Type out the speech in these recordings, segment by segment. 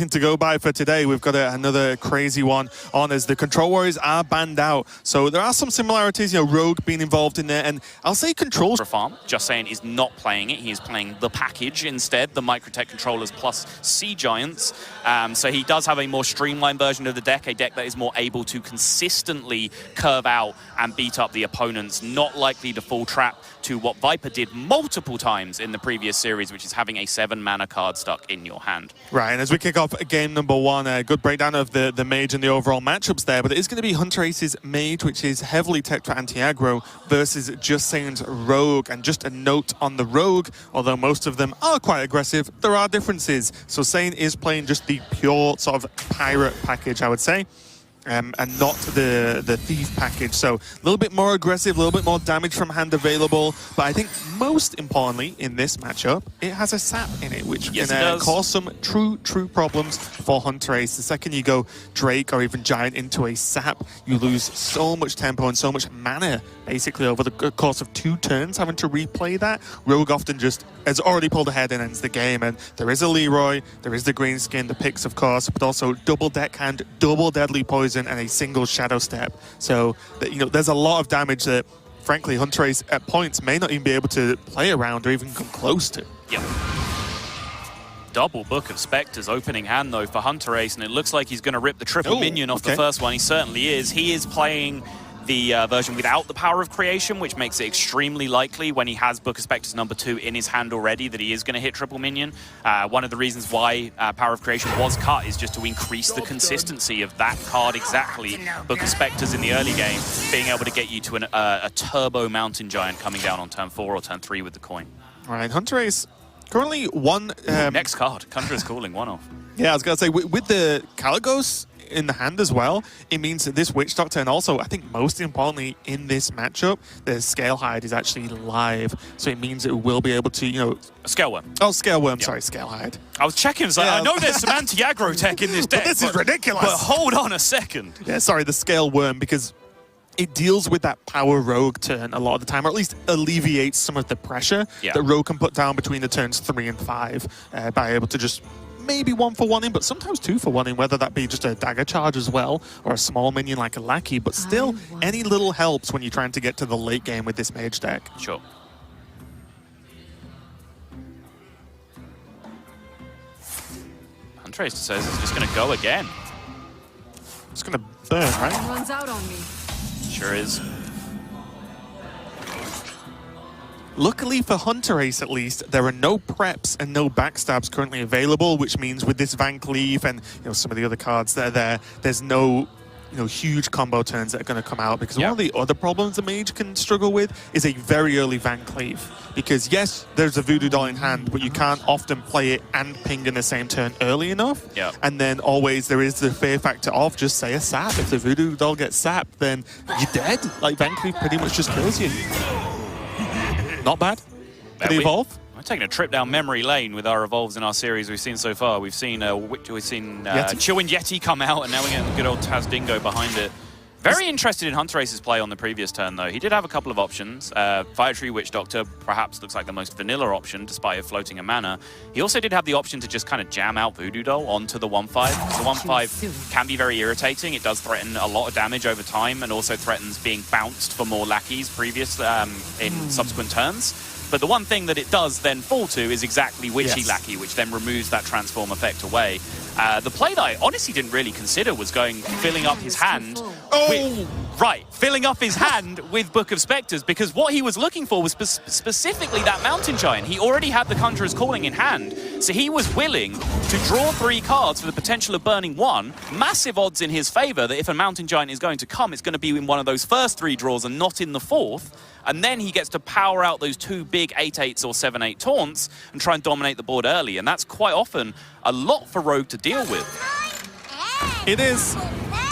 something to go by for today. We've got another crazy one on as the Control Warriors are banned out. So there are some similarities, you know, Rogue being involved in there, and I'll say controls. For farm, Justsaiyan is not playing it. He is playing the package instead, the Microtech controllers plus Sea Giants. So he does have a more streamlined version of the deck, a deck that is more able to consistently curve out and beat up the opponents, not likely to fall trap to what Viper did multiple times in the previous series, which is having a 7-mana card stuck in your hand. Right, and as we kick off game number one, a good breakdown of the mage and the overall matchups there, but it is going to be Hunterace's mage, which is heavily teched for anti-aggro, versus Justsaiyan's rogue. And just a note on the rogue, although most of them are quite aggressive, there are differences. So Saiyan is playing just the pure sort of pirate package, I would say. And not the thief package, so a little bit more aggressive, a little bit more damage from hand available, but I think most importantly in this matchup, it has a sap in it, which can cause some true problems for Hunterace. The second you go Drake or even Giant into a sap, you lose so much tempo and so much mana, basically over the course of 2 turns, having to replay that. Rogue often just has already pulled ahead and ends the game, and there is a Leroy, there is the green skin, the picks of course, but also double deckhand, double deadly poison, and a single shadow step. So you know, there's a lot of damage that frankly Hunterace at points may not even be able to play around or even come close to. Yep. Double Book of Spectres opening hand though for Hunterace, and it looks like he's going to rip the triple minion off the first one. He certainly is. He is playing the version without the Power of Creation, which makes it extremely likely when he has Book of Spectres #2 in his hand already that he is going to hit triple minion. One of the reasons why Power of Creation was cut is just to increase the consistency of that card exactly. Book of Spectres in the early game, being able to get you to a turbo Mountain Giant coming down on turn 4 or turn 3 with the coin. All right, Hunterace currently one... next card, Conjurer's Calling, 1 off. Yeah, I was going to say, with the Caligos in the hand as well, it means that this Witch Doctor, and also I think most importantly in this matchup, the Scale Hide is actually live, so it means it will be able to, you know... Scale Worm. Oh, Scale Worm, sorry, Scale Hide. I was checking, so I know there's some anti-aggro tech in this deck, but this is ridiculous. But hold on a second. Yeah, sorry, the Scale Worm, because it deals with that power Rogue turn a lot of the time, or at least alleviates some of the pressure that Rogue can put down between the turns 3 and 5 by able to just maybe 1-for-1 in, but sometimes 2-for-1 in, whether that be just a dagger charge as well, or a small minion like a Lackey, but still, any little helps when you're trying to get to the late game with this mage deck. Sure. Hunterace says it's just going to go again. It's going to burn, right? Runs out on me. Sure is. Luckily for Hunterace, at least, there are no preps and no backstabs currently available, which means with this Van Cleave and some of the other cards that are there, there's no huge combo turns that are going to come out, because one of the other problems the mage can struggle with is a very early Van Cleave. Because yes, there's a Voodoo Doll in hand, but you can't often play it and ping in the same turn early enough. And then always there is the fear factor of just say a sap. If the Voodoo Doll gets sapped, then you're dead. Like Van Cleave pretty much just kills you. Not bad. Can he evolve? We're taking a trip down memory lane with our evolves in our series we've seen so far. We've seen Chillwind Yeti come out, and now we're getting the good old Taz Dingo behind it. Very interested in Hunterace's play on the previous turn, though. He did have a couple of options. Fire Tree Witch Doctor perhaps looks like the most vanilla option, despite it floating a mana. He also did have the option to just kind of jam out Voodoo Doll onto the 1/5. The 1/5 can be very irritating. It does threaten a lot of damage over time, and also threatens being bounced for more lackeys in subsequent turns. But the one thing that it does then fall to is exactly Witchy Lackey, which then removes that transform effect away. The play that I honestly didn't really consider was filling up his hand filling up his hand with Book of Spectres, because what he was looking for was specifically that Mountain Giant. He already had the Conjurer's Calling in hand, so he was willing to draw 3 cards for the potential of burning 1. Massive odds in his favor that if a Mountain Giant is going to come, it's going to be in one of those first 3 draws and not in the 4th. And then he gets to power out those 2 big 8/8s or 7/8 taunts and try and dominate the board early. And that's quite often a lot for Rogue to deal with. It is.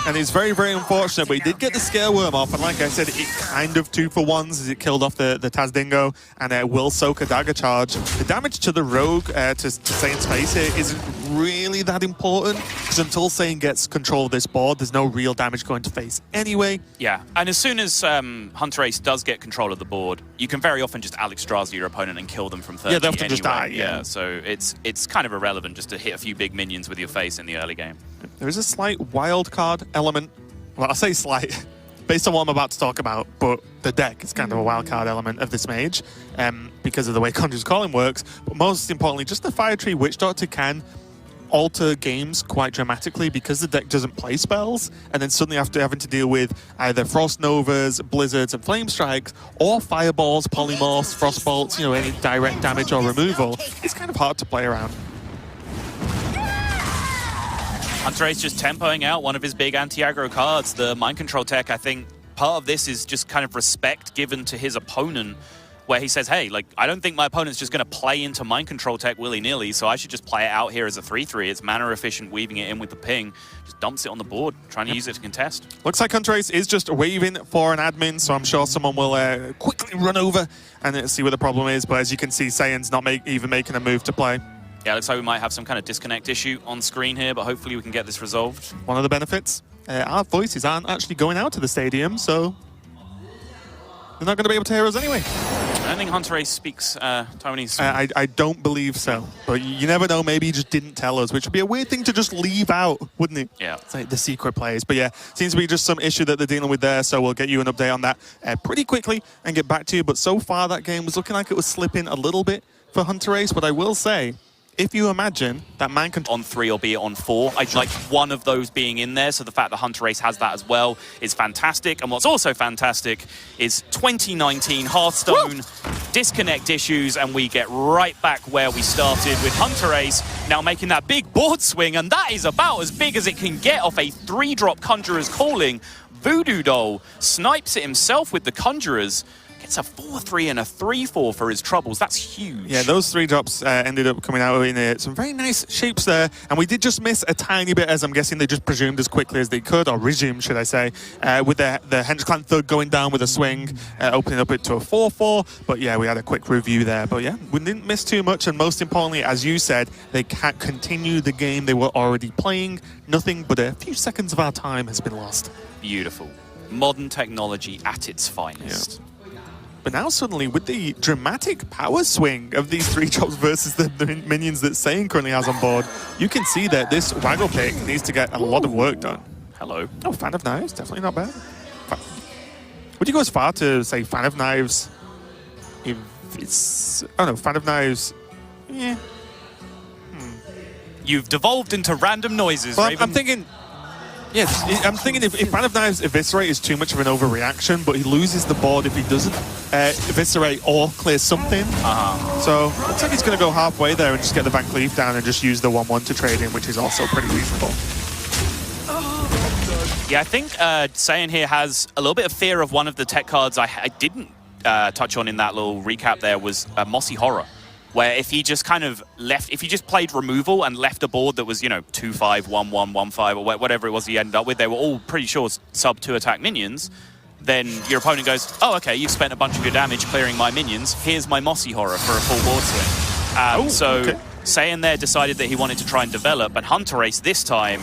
And it's very, very unfortunate, but he did get the Scare Worm off, and like I said, it kind of 2-for-1s as it killed off the Taz Dingo, and it will soak a Dagger Charge. The damage to the Rogue, to Saiyan's face here, isn't really that important, because until Saiyan gets control of this board, there's no real damage going to face anyway. Yeah, and as soon as Hunterace does get control of the board, you can very often just Alex Strasser your opponent and kill them from 30 Yeah, they often anyway. just die, yeah. So it's kind of irrelevant just to hit a few big minions with your face in the early game. There is a slight wild card element. Well, I say slight, based on what I'm about to talk about, but the deck is kind of a wild card element of this mage because of the way Conjure's Calling works. But most importantly, just the Fire Tree Witch Doctor can alter games quite dramatically because the deck doesn't play spells, and then suddenly after having to deal with either Frost Novas, Blizzards, and Flame Strikes, or Fireballs, Polymorphs, Frostbolts, you know, any direct damage or removal, it's kind of hard to play around. Hunterace just tempoing out one of his big anti-aggro cards, the Mind Control tech. I think part of this is just kind of respect given to his opponent, where he says, hey, like, I don't think my opponent's just going to play into Mind Control tech willy-nilly, so I should just play it out here as a 3-3. It's mana efficient, weaving it in with the ping, just dumps it on the board, trying to use it to contest. Looks like Hunterace is just waving for an admin, so I'm sure someone will quickly run over and see what the problem is, but as you can see, Saiyan's not even making a move to play. Yeah, looks like we might have some kind of disconnect issue on screen here, but hopefully we can get this resolved. One of the benefits, our voices aren't actually going out to the stadium, so they're not going to be able to hear us anyway. I don't think Hunterace speaks Taiwanese. I don't believe so, but you never know, maybe he just didn't tell us, which would be a weird thing to just leave out, wouldn't it? Yeah. It's like the secret plays, but yeah, seems to be just some issue that they're dealing with there, so we'll get you an update on that pretty quickly and get back to you, but so far that game was looking like it was slipping a little bit for Hunterace, but I will say, if you imagine that Mind Control on 3 or be it on 4, I'd like one of those being in there, so the fact that Hunterace has that as well is fantastic. And what's also fantastic is 2019 Hearthstone disconnect issues, and we get right back where we started with Hunterace now making that big board swing, and that is about as big as it can get off a 3-drop Conjurer's Calling. Voodoo Doll snipes it himself with the Conjurers. Gets a 4-3 and a 3-4 for his troubles. That's huge. Yeah, those 3 drops ended up coming out in some very nice shapes there. And we did just miss a tiny bit, as I'm guessing they just presumed as quickly as they could, or resumed, should I say, with the Hench Clan Thug going down with a swing, opening up it to a 4-4. But yeah, we had a quick review there. But yeah, we didn't miss too much. And most importantly, as you said, they can't continue the game they were already playing. Nothing but a few seconds of our time has been lost. Beautiful. Modern technology at its finest. Yeah. But now suddenly, with the dramatic power swing of these 3 drops versus the minions that Saiyan currently has on board, you can see that this Waggle pick needs to get a lot of work done. Hello. Oh, Fan of Knives, definitely not bad. Would you go as far to say Fan of Knives if it's... Oh no, Fan of Knives... Yeah. You've devolved into random noises, Well, Raven. I'm thinking... Yes, I'm thinking if Fan of Knives Eviscerate is too much of an overreaction, but he loses the board if he doesn't Eviscerate or clear something. So, looks like he's going to go halfway there and just get the Van Cleef down and just use the 1-1 to trade in, which is also pretty reasonable. Yeah, I think Saiyan here has a little bit of fear of one of the tech cards I didn't touch on in that little recap there was Mossy Horror. Where if he just kind of left, if he just played removal and left a board that was, you know, 2-5, 1-1, 1-5, or whatever it was he ended up with, they were all pretty sure sub-2 attack minions, then your opponent goes, oh, okay, you've spent a bunch of your damage clearing my minions, here's my Mossy Horror for a full board swing. Okay. Saiyan there decided that he wanted to try and develop, and Hunterace this time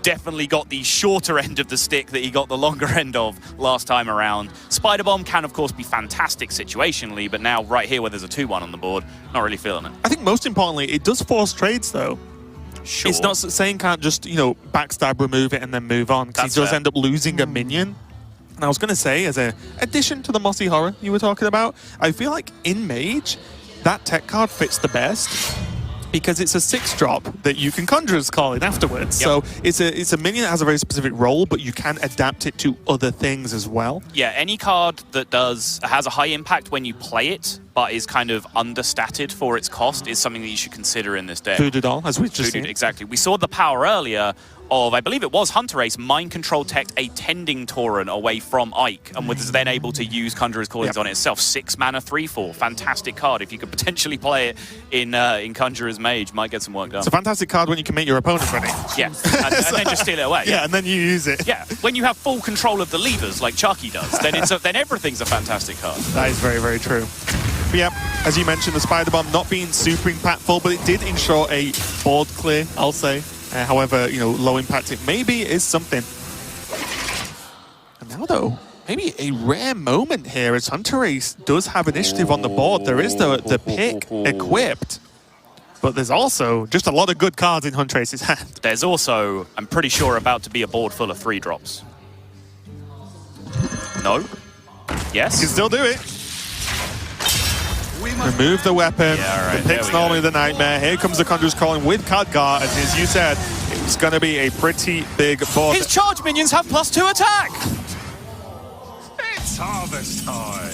definitely got the shorter end of the stick that he got the longer end of last time around. Spider Bomb can, of course, be fantastic situationally, but now right here where there's a 2-1 on the board, not really feeling it. I think most importantly, it does force trades, though. Sure. It's not saying can't just, you know, backstab, remove it, and then move on, because he does end up losing a minion. And I was going to say, as an addition to the Mossy Horror you were talking about, I feel like in Mage, that tech card fits the best, because it's a 6-drop that you can Conjurer's Call in afterwards. Yep. So it's a minion that has a very specific role, but you can adapt it to other things as well. Yeah, any card that has a high impact when you play it, but is kind of understated for its cost is something that you should consider in this deck. Voodoo Doll, as we've just seen. Exactly. We saw the power earlier of, I believe it was Hunterace, mind control teched a Tending Tauren away from Ike and was then able to use Conjurer's Callings on itself. 6 mana, 3/4. Fantastic card. If you could potentially play it in Conjurer's Mage, might get some work done. It's a fantastic card when you can make your opponent ready. Yeah, and then just steal it away. Yeah, and then you use it. Yeah, when you have full control of the levers like Chucky does, then everything's a fantastic card. That is very, very true. But yeah, as you mentioned, the Spider Bomb not being super impactful, but it did ensure a board clear, I'll say. However, you know, low impact it maybe is something. And now, though, maybe a rare moment here as Hunterace does have initiative on the board. There is the pick equipped, but there's also just a lot of good cards in Hunterace's hand. There's also, I'm pretty sure, about to be a board full of 3-drops. No? Yes? You can still do it. Remove the weapon. Yeah, right, the pick's normally the nightmare. Here comes the Conjurer's Calling with Khadgar, and as you said, it's going to be a pretty big board. His charge minions have +2 attack! It's harvest time.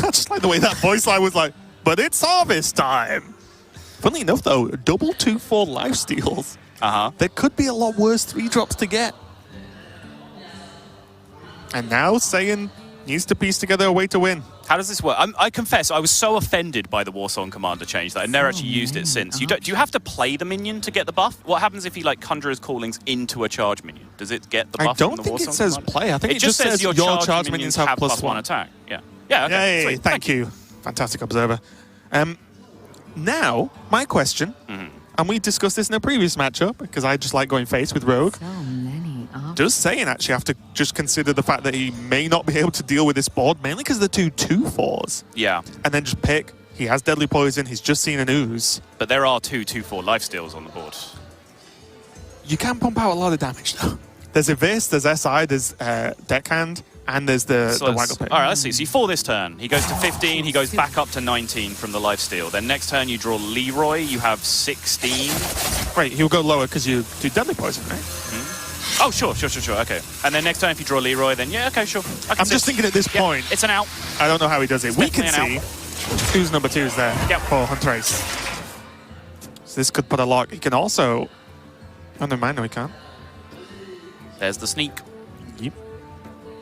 I just like the way that voice line was like, but it's harvest time. Funnily enough, though, double 2/4 lifesteals. There could be a lot worse 3-drops to get. And now Saiyan needs to piece together a way to win. How does this work? I confess, I was so offended by the Warsong Commander change that I've never actually used it since. Do you have to play the minion to get the buff? What happens if he like Conjurer's Callings into a charge minion? Does it get the buff? I don't from the think Warsong it says Commander? play. I think it just says your charge minions have +1 attack. Yeah. Yeah. Okay. Yay, Sweet. thank you. Fantastic observer. Now, my question, and we discussed this in a previous matchup because I just like going face with Rogue. So many Does Saiyan actually have to just consider the fact that he may not be able to deal with this board, mainly because of the 2/4s? Yeah. And then just pick. He has Deadly Poison. He's just seen an ooze. But there are 2/4 lifesteals on the board. You can pump out a lot of damage, though. There's Abyss, there's SI, there's Deckhand, and there's the Waggle Pit. All right, let's see. So you fall this turn. He goes to 15. He goes back up to 19 from the lifesteal. Then next turn you draw Leroy. You have 16. Wait, he'll go lower because you do Deadly Poison, right? Oh, sure. Okay. And then next time if you draw Leroy, then yeah, okay, sure. I'm just thinking at this point. It's an out. I don't know how he does it. We can definitely see who's number 2 is there for Hunterace. So this could put a lock. He can also... Oh, never mind. No, he can't. There's the sneak. Yep.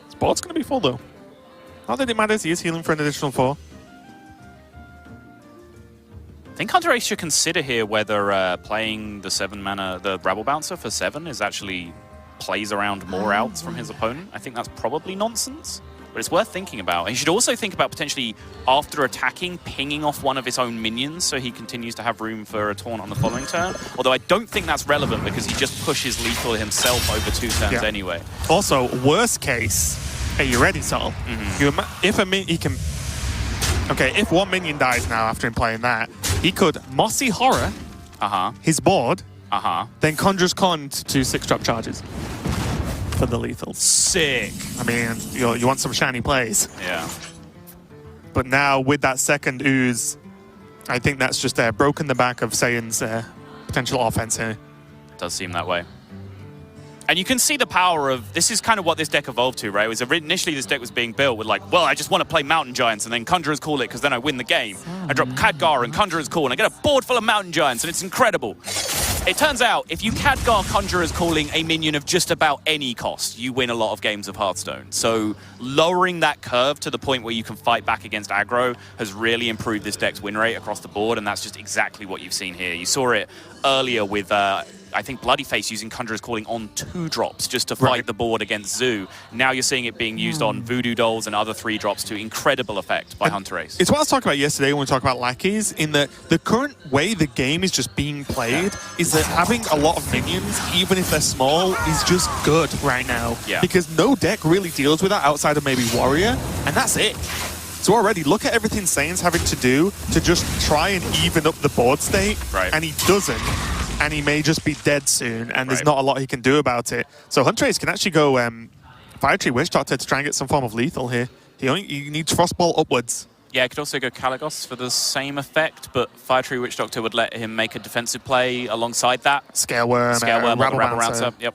His board's going to be full, though. Not that it matters. He is healing for an additional 4. I think Hunterace should consider here whether playing the 7 mana, the Rabble Bouncer for 7 is actually plays around more outs from his opponent. I think that's probably nonsense, but it's worth thinking about. He should also think about potentially, after attacking, pinging off one of his own minions so he continues to have room for a taunt on the following turn. Although I don't think that's relevant because he just pushes lethal himself over 2 turns anyway. Also, worst case, are you ready, Sol? If one minion dies now after him playing that, he could Mossy Horror his board, then Conjurer's Con to 6-drop charges for the lethals. Sick. I mean, you want some shiny plays. Yeah. But now with that second ooze, I think that's just broken the back of Saiyan's potential offense here. Does seem that way. And you can see the power of, this is kind of what this deck evolved to, right? It was initially this deck was being built with like, well, I just want to play Mountain Giants and then Conjurer's Call it because then I win the game. I drop Khadgar and Conjurer's Call and I get a board full of Mountain Giants and it's incredible. It turns out, if you Khadgar Conjurer's Calling a minion of just about any cost, you win a lot of games of Hearthstone. So lowering that curve to the point where you can fight back against aggro has really improved this deck's win rate across the board, and that's just exactly what you've seen here. You saw it earlier with, I think, Bloody Face using Conjurer's Calling on 2-drops just to fight the board against Zoo. Now you're seeing it being used on Voodoo Dolls and other 3-drops to incredible effect by Hunterace. It's what I was talking about yesterday when we talked about lackeys, in that the current way the game is just being played is that having a lot of minions, even if they're small, is just good right now. Yeah. Because no deck really deals with that outside of maybe Warrior, and that's it. So already, look at everything Saiyan's having to do to just try and even up the board state, and he doesn't. And he may just be dead soon, and there's not a lot he can do about it. So Hunterace can actually go Fire Tree Witch Doctor to try and get some form of lethal here. He needs Frostball upwards. Yeah, he could also go Caligos for the same effect, but Fire Tree Witch Doctor would let him make a defensive play alongside that. Scale Worm, Rabble Bouncer. Yep.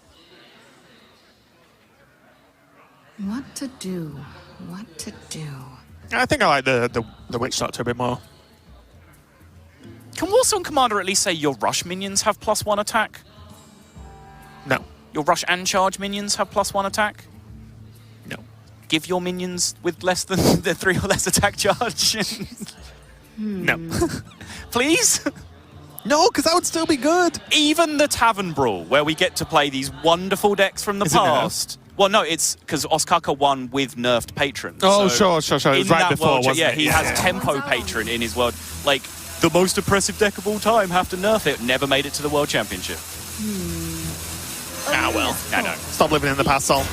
What to do? What to do? I think I like the Witch Doctor a bit more. Can Warsong Commander at least say your rush minions have +1 attack? No. Your rush and charge minions have +1 attack? No. Give your minions with less than the 3 or less attack charge. No. Please? No, because that would still be good. Even the Tavern Brawl, where we get to play these wonderful decks from the Is it past. Well, no, it's because Osaka won with nerfed Patron. Oh, so sure. It was in right that before, world, wasn't yeah, it? he has Tempo Patron in his world. Like, the most oppressive deck of all time, have to nerf it. Never made it to the World Championship. Ah, well, no. Stop living in the past, Sol.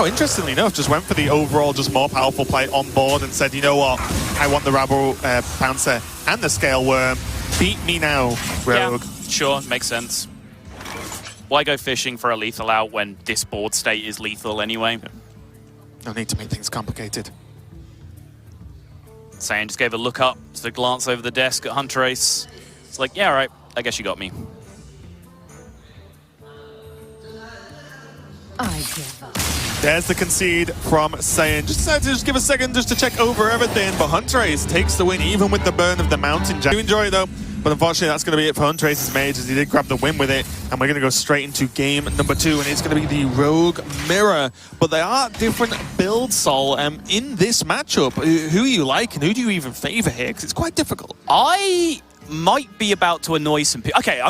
Oh, interestingly enough, just went for the overall, just more powerful play on board and said, you know what, I want the Rabble Bouncer and the Scale Worm. Beat me now, Rogue. Yeah, sure, makes sense. Why go fishing for a lethal out when this board state is lethal anyway? No need to make things complicated. Saiyan just gave a look up, just a glance over the desk at Hunterace. It's like, yeah, all right, I guess you got me. I give up. There's the concede from Saiyan. Just decided to give a second just to check over everything, but Hunterace takes the win even with the burn of the Mountain Giant. I do enjoy it though, but unfortunately that's going to be it for Hunterace's mage as he did grab the win with it, and we're going to go straight into game number 2, and it's going to be the Rogue Mirror. But there are different builds, Sol, in this matchup. Who you like and who do you even favor here? Because it's quite difficult. I might be about to annoy some people. Okay,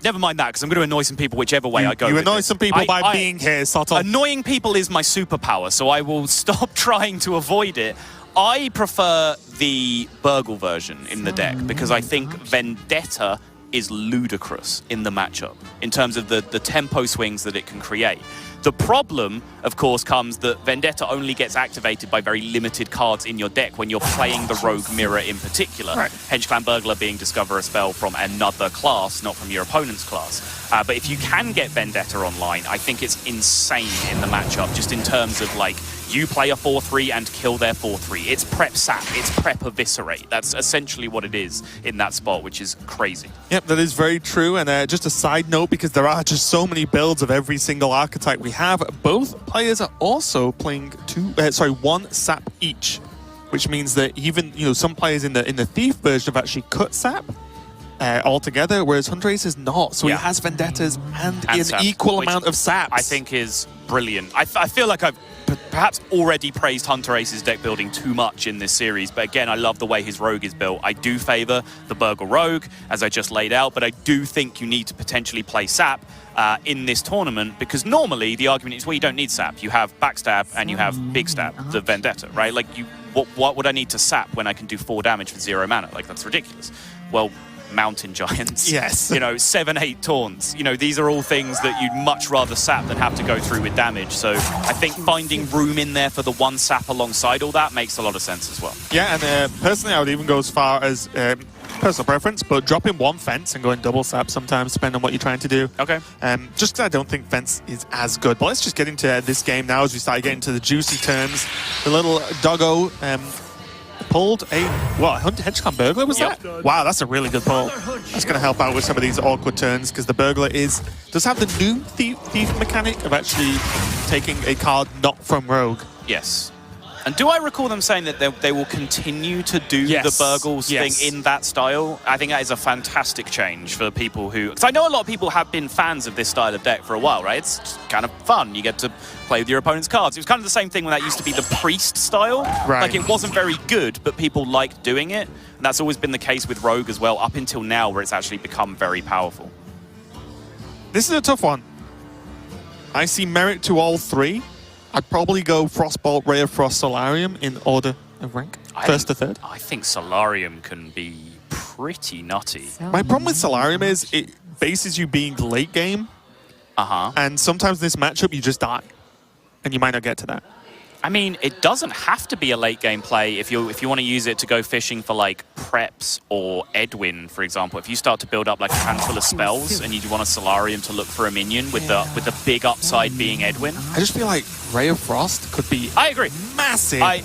never mind that, because I'm going to annoy some people whichever way I go. You with annoy this. some people by being here, Sottle. Annoying people is my superpower, so I will stop trying to avoid it. I prefer the Burgle version in the deck because I think Vendetta is ludicrous in the matchup in terms of the tempo swings that it can create. The problem, of course, comes that Vendetta only gets activated by very limited cards in your deck when you're playing the Rogue Mirror in particular. Right. Henge-Clan Burglar being discover a spell from another class, not from your opponent's class. But if you can get Vendetta online, I think it's insane in the matchup, just in terms of, like, you play a 4-3 and kill their 4-3. It's prep sap, it's prep eviscerate. That's essentially what it is in that spot, which is crazy. Yep, that is very true. And just a side note, because there are just so many builds of every single archetype we have, both players are also playing one sap each, which means that even some players in the Thief version have actually cut sap altogether, whereas Hunterace is not. So he has Vendettas and an sap, equal amount of saps. I think is brilliant. I feel like I've perhaps already praised Hunterace's deck building too much in this series, but again, I love the way his rogue is built. I do favor the Burgle Rogue, as I just laid out, but I do think you need to potentially play sap in this tournament, because normally the argument is, well, you don't need sap. You have backstab and you have big stab, the Vendetta, right? Like, what would I need to sap when I can do 4 damage for 0 mana? Like, that's ridiculous. Well, Mountain Giants. Yes. 7-8 taunts. These are all things that you'd much rather sap than have to go through with damage. So I think finding room in there for the one sap alongside all that makes a lot of sense as well. Yeah, and personally, I would even go as far as personal preference, but dropping one fence and going double sap sometimes, depending on what you're trying to do. Okay. Just because I don't think fence is as good. But let's just get into this game now as we start getting to the juicy turns. The little doggo pulled a Henge-Clan Burglar, was that? Wow, that's a really good pull. That's going to help out with some of these awkward turns, because the Burglar does have the new thief mechanic of actually taking a card not from Rogue. Yes. And do I recall them saying that they will continue to do the Burgles thing in that style? I think that is a fantastic change for people who... Because I know a lot of people have been fans of this style of deck for a while, right? It's just kind of fun. You get to play with your opponent's cards. It was kind of the same thing when that used to be the Priest style. Right. Like, it wasn't very good, but people liked doing it. And that's always been the case with Rogue as well, up until now, where it's actually become very powerful. This is a tough one. I see merit to all three. I'd probably go Frostbolt, Ray of Frost, Solarium in order of rank, first to third. I think Solarium can be pretty nutty. My problem with Solarium is it bases you being late game, and sometimes in this matchup you just die, and you might not get to that. I mean, it doesn't have to be a late game play if you want to use it to go fishing for, like, Preps or Edwin, for example. If you start to build up like a handful of spells and you want a Solarium to look for a minion with the big upside being Edwin. I just feel like Ray of Frost could be I agree. Massive. I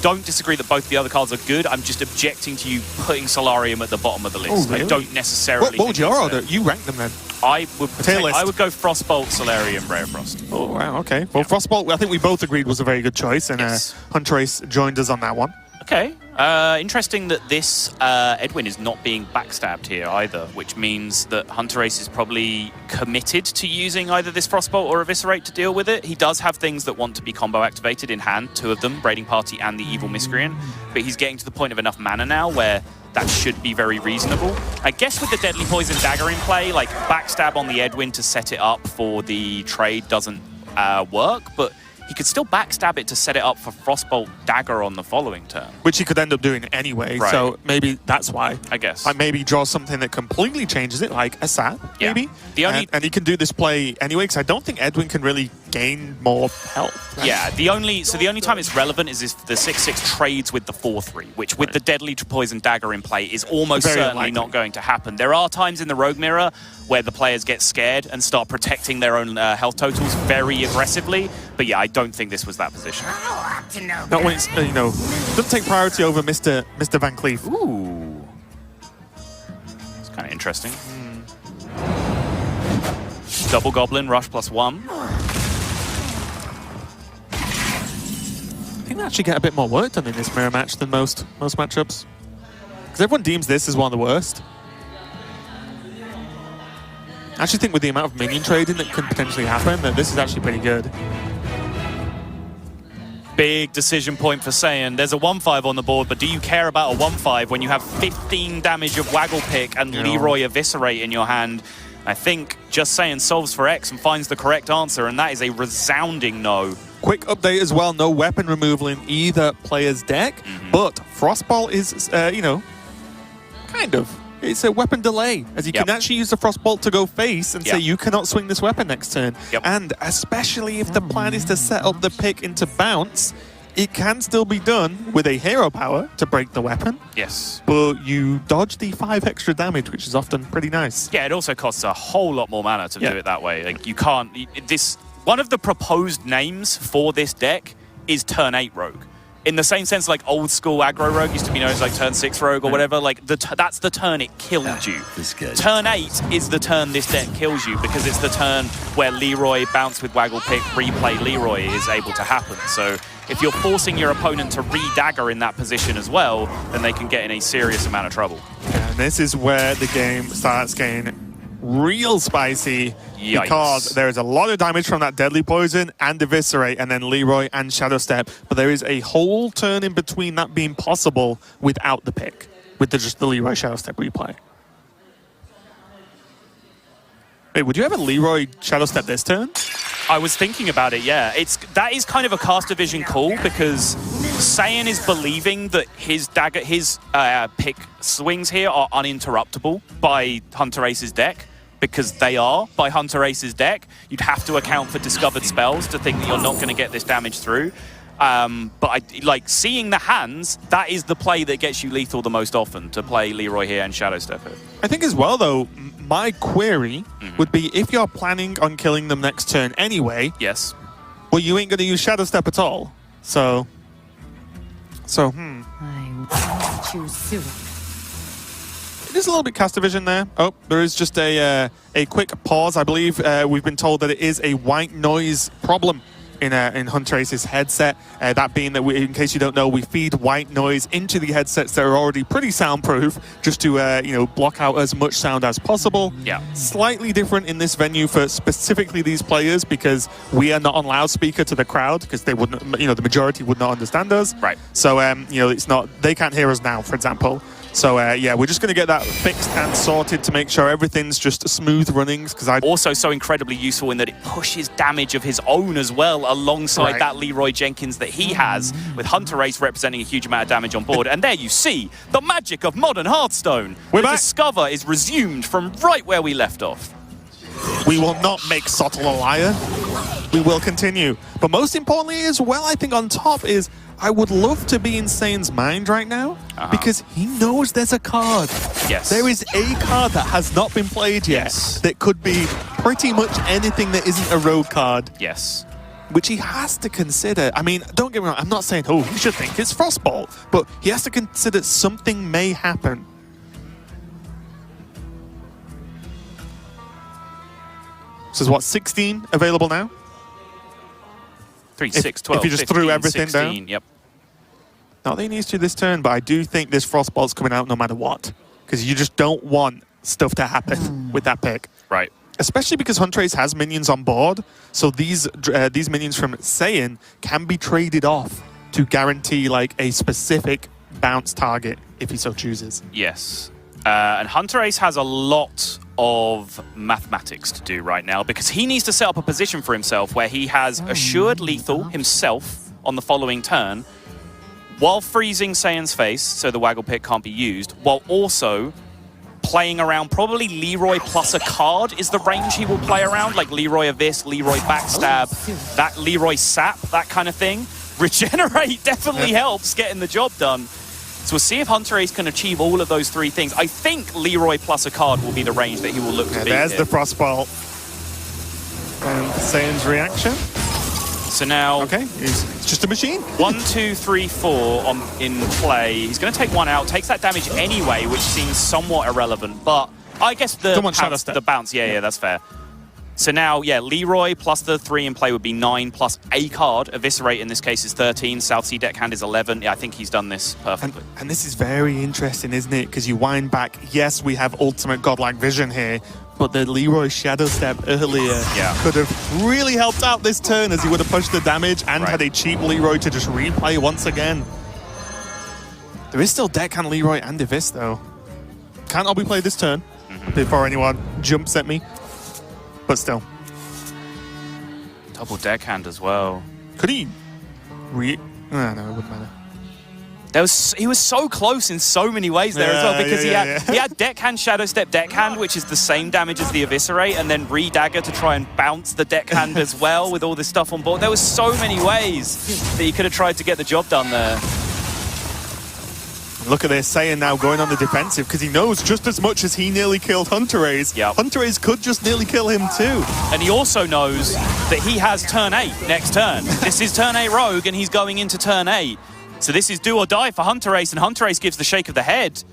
don't disagree that both the other cards are good. I'm just objecting to you putting Solarium at the bottom of the list. Oh, really? I don't necessarily What would your order? You rank them then. I would go Frostbolt, Solarium, Ray of Frost. Oh, wow, okay. Well, Frostbolt, I think we both agreed was a very good choice, and Hunterace joined us on that one. Okay. Interesting that this Edwin is not being backstabbed here either, which means that Hunterace is probably committed to using either this Frostbolt or Eviscerate to deal with it. He does have things that want to be combo activated in hand, 2 of them, Braiding Party and the Evil Miscreant, but he's getting to the point of enough mana now where that should be very reasonable. I guess with the Deadly Poison Dagger in play, like backstab on the Edwin to set it up for the trade doesn't work, but he could still backstab it to set it up for Frostbolt Dagger on the following turn. Which he could end up doing anyway, right. So maybe that's why. I guess. Like maybe draw something that completely changes it, like a sap, maybe. The only and he can do this play anyway, because I don't think Edwin can really gain more health. Right? Yeah, the only time it's relevant is if the 6/6 trades with the 4/3, which with the Deadly Poison Dagger in play is almost Very certainly unlikely. not going to happen. There are times in the Rogue Mirror where the players get scared and start protecting their own health totals very aggressively, but yeah, I don't think this was that position. Not when it's, doesn't take priority over Mr. Van Cleef. Ooh. It's kind of interesting. Double Goblin, Rush +1. I think they actually get a bit more work done in this mirror match than most matchups. Because everyone deems this as one of the worst. I actually think with the amount of minion trading that could potentially happen, that this is actually pretty good. Big decision point for Saiyan. There's a 1/5 on the board, but do you care about a 1/5 when you have 15 damage of Waggle Pick and Leroy Eviscerate in your hand? I think Justsaiyan solves for X and finds the correct answer, and that is a resounding no. Quick update as well, no weapon removal in either player's deck, but Frostbolt is, kind of. It's a weapon delay, as you can actually use the Frostbolt to go face and say you cannot swing this weapon next turn. And especially if the plan is to set up the pick into bounce, it can still be done with a hero power to break the weapon. Yes. But you dodge the 5 extra damage, which is often pretty nice. Yeah, it also costs a whole lot more mana to do it that way. Like, you can't... One of the proposed names for this deck is Turn 8 Rogue. In the same sense, like old school aggro rogue used to be known as like turn 6 rogue or whatever, like that's the turn it killed you. Turn 8 is the turn this deck kills you because it's the turn where Leroy bounce with Waggle Pick, replay Leroy is able to happen. So if you're forcing your opponent to re-dagger in that position as well, then they can get in a serious amount of trouble. And this is where the game starts getting real spicy. Yikes. Because there is a lot of damage from that Deadly Poison and Eviscerate, and then Leroy and Shadow Step. But there is a whole turn in between that being possible without the pick, with just the Leroy Shadow Step replay. Wait, would you have a Leroy Shadow Step this turn? I was thinking about it, yeah. That is kind of a caster vision call because Saiyan is believing that his pick swings here are uninterruptible by Hunterace's deck. Because they are, by Hunterace's deck. You'd have to account for discovered spells to think that you're not going to get this damage through. But seeing the hands, that is the play that gets you lethal the most often, to play Leroy here and Shadow Step it. I think as well, though, my query would be if you're planning on killing them next turn anyway, yes, well, you ain't going to use Shadow Step at all. So I choose soon. It is a little bit caster vision there. Oh, there is just a quick pause. I believe we've been told that it is a white noise problem in Hunterace's headset. That being that, in case you don't know, we feed white noise into the headsets that are already pretty soundproof, just to block out as much sound as possible. Yeah. Slightly different in this venue for specifically these players because we are not on loudspeaker to the crowd because they wouldn't, the majority would not understand us. Right. So it's not, they can't hear us now, for example. So, yeah, we're just going to get that fixed and sorted to make sure everything's just smooth runnings. Also so incredibly useful in that it pushes damage of his own as well alongside that Leroy Jenkins that he has, with Hunterace representing a huge amount of damage on board. And there you see the magic of modern Hearthstone. The Discover is resumed from right where we left off. We will not make Sottle a liar. We will continue. But most importantly as well, I think on top is, I would love to be in Saiyan's mind right now because he knows there's a card. Yes. There is a card that has not been played yet that could be pretty much anything that isn't a rogue card. Yes. Which he has to consider. I mean, don't get me wrong, I'm not saying, he should think it's Frostbolt, but he has to consider something may happen. So is what, 16 available now? 3, 6, 12, if you just 15, threw everything 16, down? Yep. Not that he needs to this turn, but I do think this Frostbolt's coming out no matter what. Because you just don't want stuff to happen with that pick. Right. Especially because Hunterace has minions on board, so these minions from Saiyan can be traded off to guarantee like a specific bounce target if he so chooses. Yes. And Hunterace has a lot of mathematics to do right now because he needs to set up a position for himself where he has assured lethal himself on the following turn while freezing Saiyan's face so the Waggle Pick can't be used, while also playing around probably Leroy plus a card is the range he will play around, like Leroy Abyss, Leroy Backstab, that Leroy Sap, that kind of thing. Regenerate definitely helps getting the job done. So we'll see if Hunterace can achieve all of those three things. I think Leroy plus a card will be the range that he will look to beat. There's the Frostbolt. And Saiyan's reaction. So now... Okay, it's just a machine. 1, 2, 3, 4 in play. He's going to take one out, takes that damage anyway, which seems somewhat irrelevant. But I guess the bounce, yeah, that's fair. So now, yeah, Leroy plus the 3 in play would be 9 plus a card. Eviscerate in this case is 13. South Sea Deckhand is 11. Yeah, I think he's done this perfectly. And this is very interesting, isn't it? Because you wind back, yes, we have ultimate godlike vision here, but the Leroy Shadow Step earlier could have really helped out this turn as he would have pushed the damage and had a cheap Leroy to just replay once again. There is still Deckhand, Leroy, and Evis, though. Can't all be played this turn before anyone jumps at me. But still. Double Deckhand as well. Could he no, it wouldn't matter. He was so close in so many ways there as well, because he had Deckhand, Shadow Step, Deckhand, which is the same damage as the Eviscerate, and then Re-Dagger to try and bounce the Deckhand as well with all this stuff on board. There was so many ways that he could have tried to get the job done there. Look at this, Saiyan now going on the defensive because he knows just as much as he nearly killed Hunterace, Hunterace could just nearly kill him too. And he also knows that he has turn 8 next turn. This is turn 8 Rogue and he's going into turn 8. So this is do or die for Hunterace, and Hunterace gives the shake of the head.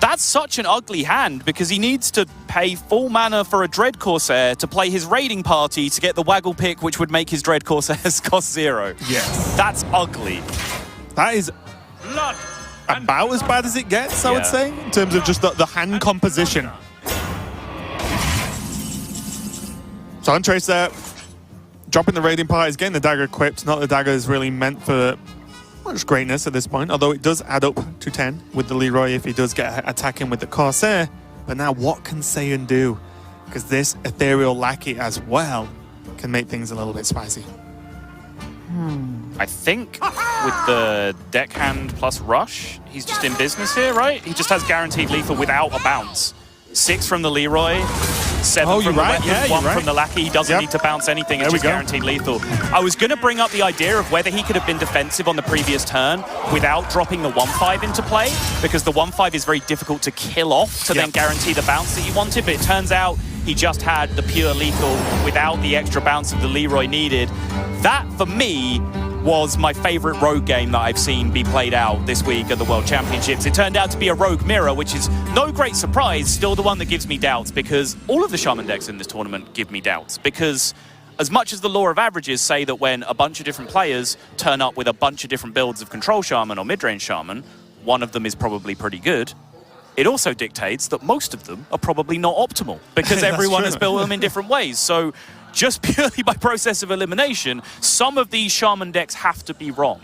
That's such an ugly hand because he needs to pay full mana for a Dread Corsair to play his raiding party to get the Waggle Pick, which would make his Dread Corsairs cost 0. Yes. That's ugly. That is about as bad as it gets, I would say, in terms of just the hand composition. So Hunterace there, dropping the raiding party, is getting the dagger equipped. Not the dagger is really meant for much greatness at this point, although it does add up to 10 with the Leroy if he does get attacking with the Corsair. But now what can Saiyan do? Because this Ethereal Lackey as well can make things a little bit spicy. I think with the Deckhand plus Rush, he's just in business here, right? He just has guaranteed lethal without a bounce. 6 from the Leroy, 7 from the weapon, 1 from the Lackey. He doesn't need to bounce anything, it's just guaranteed lethal. I was going to bring up the idea of whether he could have been defensive on the previous turn without dropping the 1-5 into play, because the 1-5 is very difficult to kill off to then guarantee the bounce that you wanted, but it turns out he just had the pure lethal without the extra bounce that the Leroy needed. That, for me, was my favorite Rogue game that I've seen be played out this week at the World Championships. It turned out to be a Rogue Mirror, which is no great surprise, still the one that gives me doubts, because all of the Shaman decks in this tournament give me doubts, because as much as the law of averages say that when a bunch of different players turn up with a bunch of different builds of Control Shaman or Mid-Range Shaman, one of them is probably pretty good. It also dictates that most of them are probably not optimal, because everyone has built them in different ways. So just purely by process of elimination, some of these Shaman decks have to be wrong.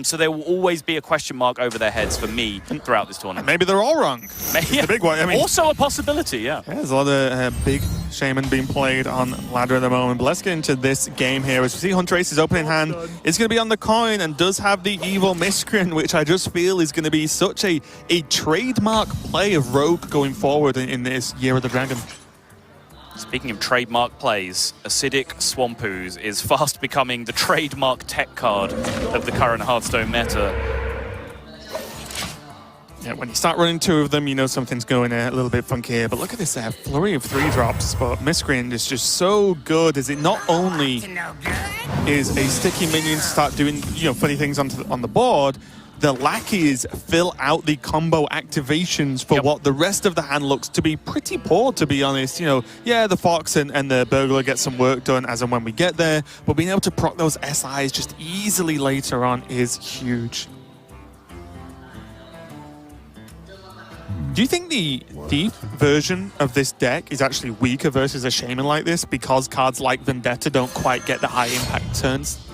So there will always be a question mark over their heads for me throughout this tournament. And maybe they're all wrong. Maybe the big one. I mean, also a possibility, yeah. There's a lot of big Shaman being played on ladder at the moment. But let's get into this game here. As we see Hunterace's opening hand is going to be on the coin and does have the evil Miscreant, which I just feel is going to be such a trademark play of Rogue going forward in this Year of the Dragon. Speaking of trademark plays, Acidic Swampoos is fast becoming the trademark tech card of the current Hearthstone meta. Yeah, when you start running 2 of them, you know something's going a little bit funky here. But look at this flurry of 3 drops. But Miscreant is just so good, as it not only is a sticky minion to start doing funny things on the board, the lackeys fill out the combo activations for what the rest of the hand looks to be pretty poor, to be honest. You know, yeah, the Fox and the Burglar get some work done as and when we get there, but being able to proc those SIs just easily later on is huge. Do you think the Thief version of this deck is actually weaker versus a Shaman like this because cards like Vendetta don't quite get the high impact turns?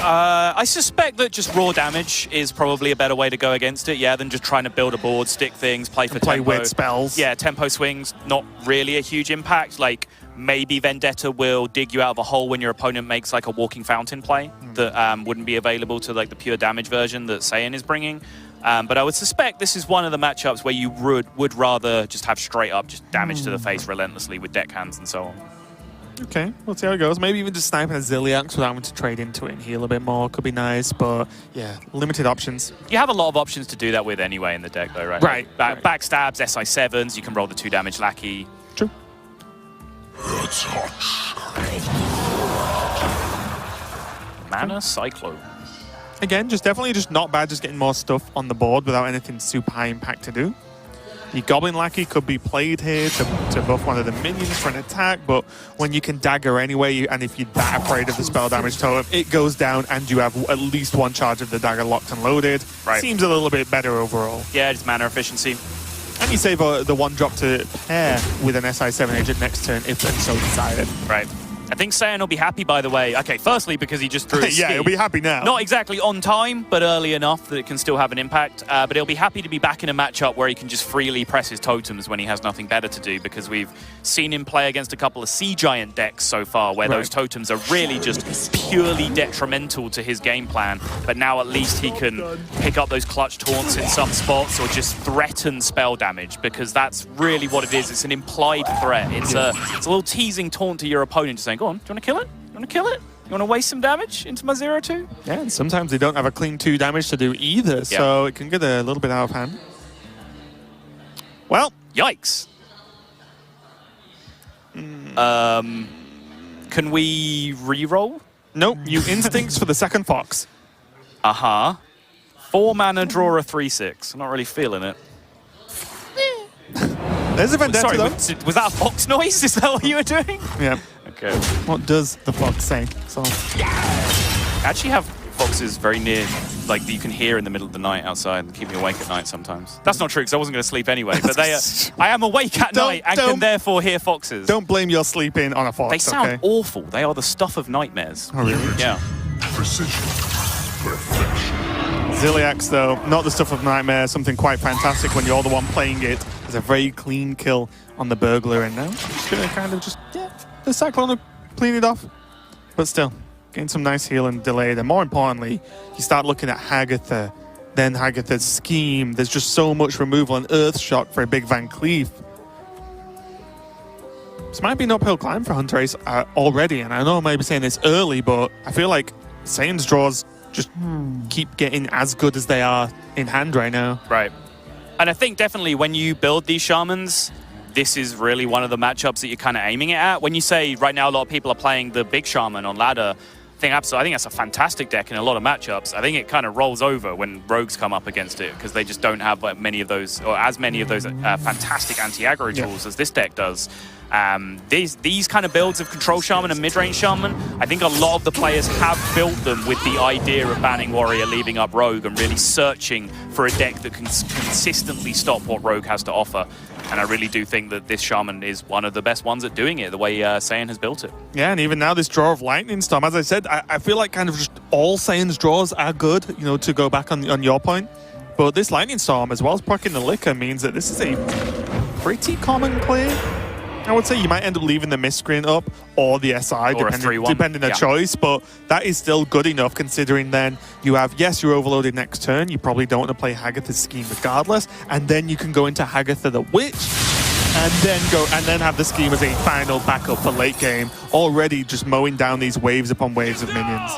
I suspect that just raw damage is probably a better way to go against it, than just trying to build a board, stick things, play for play tempo. weird spells. Yeah, tempo swings, not really a huge impact. Like, maybe Vendetta will dig you out of a hole when your opponent makes like a walking fountain play that wouldn't be available to like the pure damage version that Saiyan is bringing. But I would suspect this is one of the matchups where you would rather just have straight up just damage to the face relentlessly with deck hands and so on. Okay, we'll see how it goes. Maybe even just sniping a Zilliax without having to trade into it and heal a bit more could be nice, but yeah, limited options. You have a lot of options to do that with anyway in the deck though, right? Right. Backstabs, SI7s, you can roll the 2 damage lackey. True. Mana Cyclone. Again, definitely not bad, just getting more stuff on the board without anything super high impact to do. The Goblin Lackey could be played here to buff one of the minions for an attack, but when you can dagger anyway, and if you're that afraid of the spell damage totem, it goes down and you have at least one charge of the dagger locked and loaded. Right. Seems a little bit better overall. Yeah, just mana efficiency. And you save the one drop to pair with an SI7 agent next turn if so desired. Right. I think Saiyan will be happy, by the way. Okay, firstly, because he just threw his yeah, ski. he'll be happy now. Not exactly on time, but early enough that it can still have an impact. But he'll be happy to be back in a matchup where he can just freely press his totems when he has nothing better to do, because we've seen him play against a couple of Sea Giant decks so far where those totems are really just purely detrimental to his game plan. But now at least he can pick up those clutch taunts in some spots or just threaten spell damage, because that's really what it is. It's an implied threat. It's a little teasing taunt to your opponent, just saying, go on, do you want to kill it? You want to kill it? You want to waste some damage into my 0-2? Yeah, and sometimes they don't have a clean 2 damage to do either, so it can get a little bit out of hand. Well, yikes. Can we re-roll? Nope, you instincts for the second Fox. 4 mana, draw a 3/6. I'm not really feeling it. There's a Vendetta, Sorry, though. was that a fox noise? Is that what you were doing? Yeah. Okay. What does the Fox say? So, I actually have foxes very near, like, that you can hear in the middle of the night outside and keep me awake at night sometimes. That's not true, because I wasn't going to sleep anyway, but I am awake at night and can therefore hear foxes. Don't blame your sleeping on a Fox, They sound awful. They are the stuff of nightmares. Oh, really? Yeah. Precision. Perfection. Zilliax, though, not the stuff of nightmare, something quite fantastic when you're the one playing it. It's a very clean kill on the Burglar, and now just going to kind of the Cyclone will clean it off. But still, getting some nice heal and delay. And more importantly, you start looking at Hagatha, then Hagatha's scheme. There's just so much removal and Earth Shock for a big Van Cleef. This might be an uphill climb for Hunterace already, and I know I might be saying this early, but I feel like Saiyan's draws just keep getting as good as they are in hand right now. Right. And I think definitely when you build these shamans, this is really one of the matchups that you're kind of aiming it at. When you say right now a lot of people are playing the big shaman on ladder, I think that's a fantastic deck in a lot of matchups. I think it kind of rolls over when rogues come up against it, because they just don't have many of those, or as many of those fantastic anti-aggro tools as this deck does. These kind of builds of control shaman and mid-range shaman, I think a lot of the players have built them with the idea of banning warrior, leaving up rogue, and really searching for a deck that can consistently stop what rogue has to offer. And I really do think that this shaman is one of the best ones at doing it, the way Saiyan has built it. Yeah, and even now this draw of Lightning Storm, as I said, I feel like kind of just all Saiyan's draws are good, you know, to go back on your point. But this Lightning Storm, as well as proccing the Licker, means that this is a pretty common play. I would say you might end up leaving the Miscreant up or the SI, or depending on choice, but that is still good enough considering then you have, yes, you're overloaded next turn, you probably don't want to play Hagatha's scheme regardless, and then you can go into Hagatha the Witch, and then have the scheme as a final backup for late game, already just mowing down these waves upon waves of minions.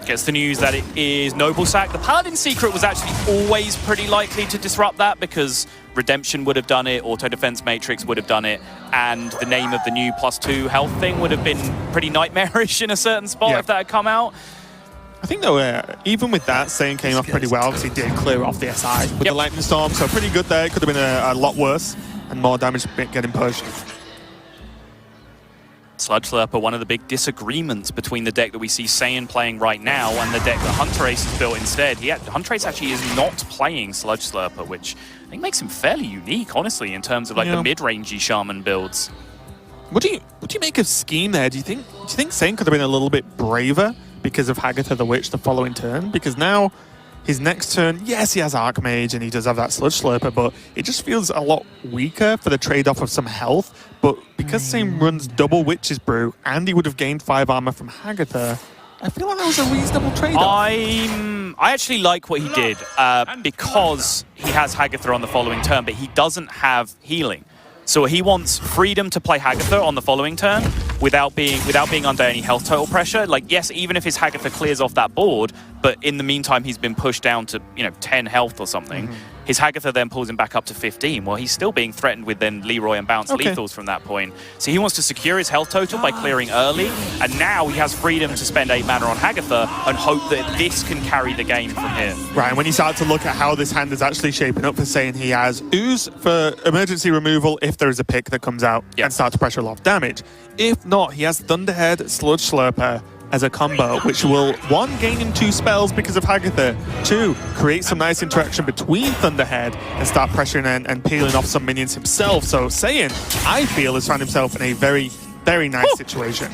Gets the news that it is Noble Sack. The Paladin Secret was actually always pretty likely to disrupt that, because Redemption would have done it, Auto Defense Matrix would have done it, and the name of the new +2 health thing would have been pretty nightmarish in a certain spot if that had come out. I think though, even with that, Saiyan came off pretty well because he did clear off the SI with the Lightning Storm, so pretty good there. It could have been a lot worse and more damage getting pushed. Sludge Slurper, one of the big disagreements between the deck that we see Saiyan playing right now and the deck that Hunterace has built instead. Hunterace actually is not playing Sludge Slurper, which I think makes him fairly unique, honestly, in terms of like the mid-rangey Shaman builds. What do you make of Scheme there? Do you think Saiyan could have been a little bit braver because of Hagatha the Witch the following turn? Because now his next turn, yes, he has Archmage and he does have that Sludge Slurper, but it just feels a lot weaker for the trade-off of some health. But because Saiyan runs double Witch's Brew and he would have gained 5 armor from Hagatha, I feel like that was a reasonable trade-off. I actually like what he did because he has Hagatha on the following turn, but he doesn't have healing. So he wants freedom to play Hagatha on the following turn without being under any health total pressure. Like, yes, even if his Hagatha clears off that board, but in the meantime he's been pushed down to 10 health or something. His Hagatha then pulls him back up to 15. Well, he's still being threatened with then Leroy and bounce lethals from that point. So he wants to secure his health total by clearing early, and now he has freedom to spend 8 mana on Hagatha and hope that this can carry the game from here. Right, and when you start to look at how this hand is actually shaping up for Saiyan, he has Ooze for emergency removal if there is a pick that comes out and starts to pressure a lot of damage. If not, he has Thunderhead, Sludge Slurper as a combo, which will, 1, gain him 2 spells because of Hagatha, 2, create some nice interaction between Thunderhead and start pressuring and peeling off some minions himself. So Saiyan, I feel, has found himself in a very, very nice situation.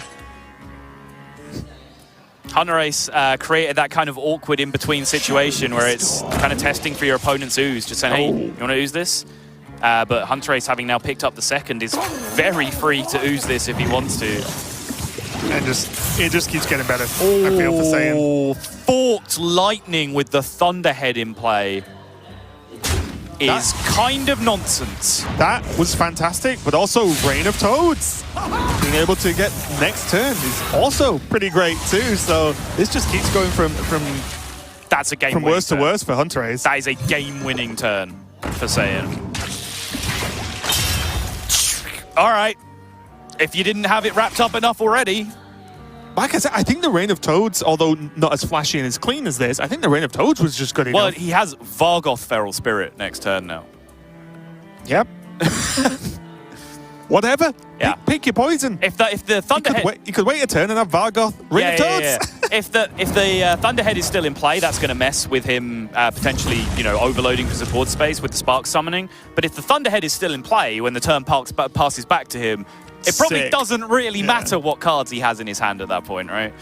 Hunterace created that kind of awkward in-between situation where it's kind of testing for your opponent's ooze, just saying, hey, you want to ooze this? But Hunterace, having now picked up the second, is very free to ooze this if he wants to. And it just keeps getting better, I feel, for Saiyan. Forked Lightning with the Thunderhead in play is kind of nonsense. That was fantastic, but also Rain of Toads. Being able to get next turn is also pretty great too, so this just keeps going from That's a game from worse to worse for Hunterace. That is a game-winning turn for Saiyan. All right. If you didn't have it wrapped up enough already. Like I said, I think the Rain of Toads, although not as flashy and as clean as this, I think the Rain of Toads was just good enough. Well, he has Vargoth Feral Spirit next turn now. Yep. Whatever. Yeah. Pick your poison. If the Thunderhead... You could wait a turn and have Vargoth, Rain of Toads. Yeah. If the Thunderhead is still in play, that's going to mess with him potentially, overloading for support space with the Spark summoning. But if the Thunderhead is still in play when the turn passes back to him, it probably doesn't really matter what cards he has in his hand at that point, right?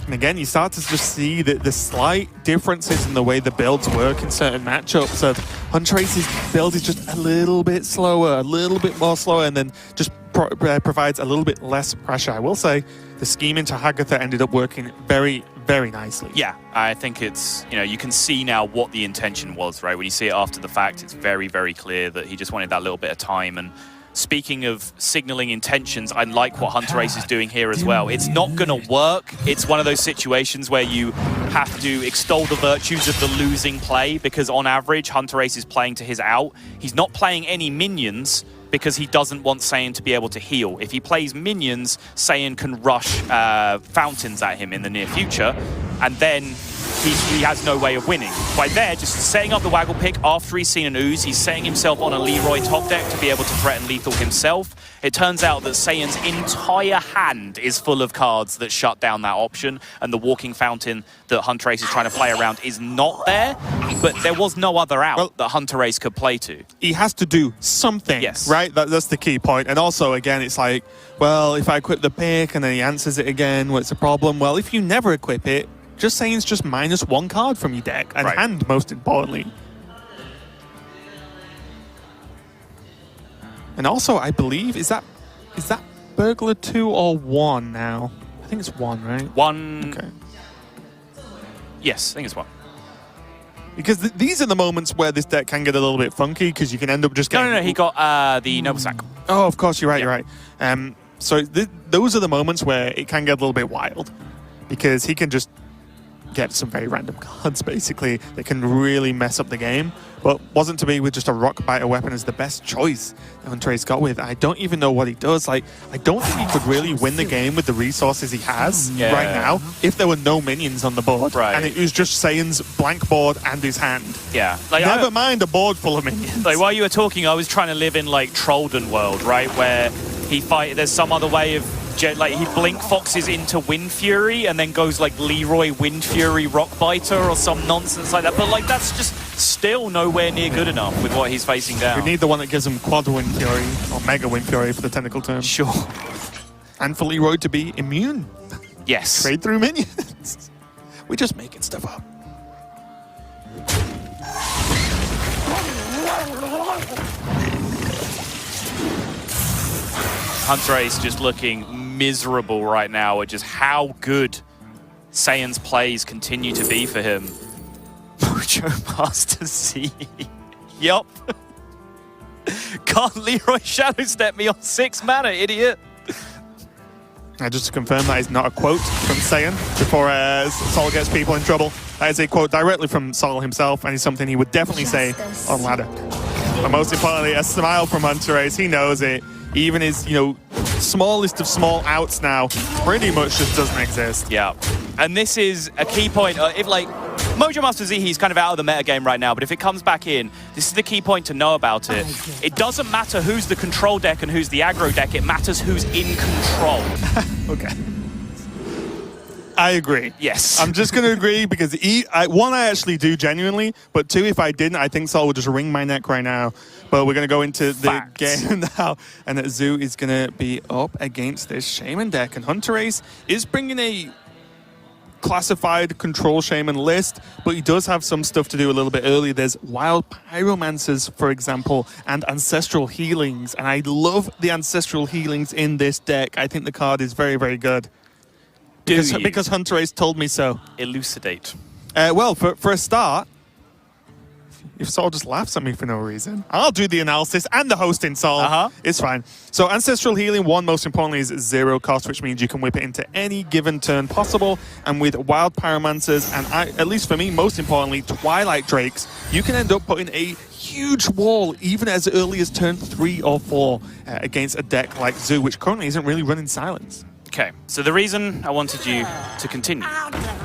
And again, you start to just see the slight differences in the way the builds work in certain matchups. Of Hunterace's build is just a little bit slower, a little bit more slower, and then just provides a little bit less pressure. I will say the scheme into Hagatha ended up working very, very nicely. Yeah, I think it's, you can see now what the intention was, right? When you see it after the fact, it's very, very clear that he just wanted that little bit of time. And speaking of signaling intentions, I like what Hunterace is doing here as well. It's not going to work. It's one of those situations where you have to extol the virtues of the losing play, because on average, Hunterace is playing to his out. He's not playing any minions because he doesn't want Saiyan to be able to heal. If he plays minions, Saiyan can rush fountains at him in the near future, and then he has no way of winning. By there, just setting up the Waggle pick after he's seen an ooze, he's setting himself on a Leroy top deck to be able to threaten lethal himself. It turns out that Saiyan's entire hand is full of cards that shut down that option, and the Walking Fountain that Hunterace is trying to play around is not there, but there was no other out that Hunterace could play to. He has to do something, right? That's the key point. And also, again, it's like, well, if I equip the pick and then he answers it again, what's the problem? Well, if you never equip it, just Saiyan's just -1 card from your deck, and hand, most importantly. And also, I believe, is that Burglar 2 or 1 now? I think it's 1, right? 1. Okay. Yes, I think it's 1. Because these are the moments where this deck can get a little bit funky, because you can end up just getting... No, he got the Noble Sack. Oh, of course, you're right, you're right. So those are the moments where it can get a little bit wild, because he can just get some very random cards, basically, that can really mess up the game. But wasn't to be with just a rock biter weapon as the best choice that Hunterace got with. I don't even know what he does. Like, I don't think he could really win the game with the resources he has right now if there were no minions on the board. Right. And it was just Saiyan's blank board and his hand. Yeah. Like, Never mind a board full of minions. Like, while you were talking, I was trying to live in, like, Trollden world, right? Where there's some other way of, like, he blink foxes into Wind Fury and then goes, like, Leroy Wind Fury Rockbiter or some nonsense like that. But, like, that's just still nowhere near good enough with what he's facing down. We need the one that gives him Quad Wind Fury or Mega Wind Fury for the technical term. Sure. And for Leroy to be immune. Yes. Trade through minions. We're just making stuff up. Hunterace just looking miserable right now at just how good Saiyan's plays continue to be for him. Mojo Master Z. Yup. Can't Leroy Shadow Step me on 6 mana, idiot. Just to confirm, that is not a quote from Saiyan before Sol gets people in trouble. That is a quote directly from Sol himself, and it's something he would definitely say on ladder. But most importantly, a smile from Hunterace. He knows it. Even his, smallest of small outs now pretty much just doesn't exist. Yeah. And this is a key point. If, like, Mojo Master Z, he's kind of out of the metagame right now, but if it comes back in, this is the key point to know about it. It doesn't matter who's the control deck and who's the aggro deck, it matters who's in control. Okay. I agree. Yes. I'm just going to agree because, one, I actually do genuinely, but two, if I didn't, I think Sol would just wring my neck right now. But we're going to go into the game now, and Zoo is going to be up against this Shaman deck, and Hunterace is bringing a classified control Shaman list, but he does have some stuff to do a little bit early. There's Wild Pyromancers, for example, and Ancestral Healings, and I love the Ancestral Healings in this deck. I think the card is very, very good. Because Hunterace told me so. Elucidate. Well, for a start, if Sol just laughs at me for no reason, I'll do the analysis and the hosting, Sol. It's fine. So Ancestral Healing, one, most importantly, is 0 cost, which means you can whip it into any given turn possible. And with Wild Pyromancers, and at least for me, most importantly, Twilight Drakes, you can end up putting a huge wall even as early as turn 3 or 4 against a deck like Zoo, which currently isn't really running Silence. Okay, so the reason I wanted you to continue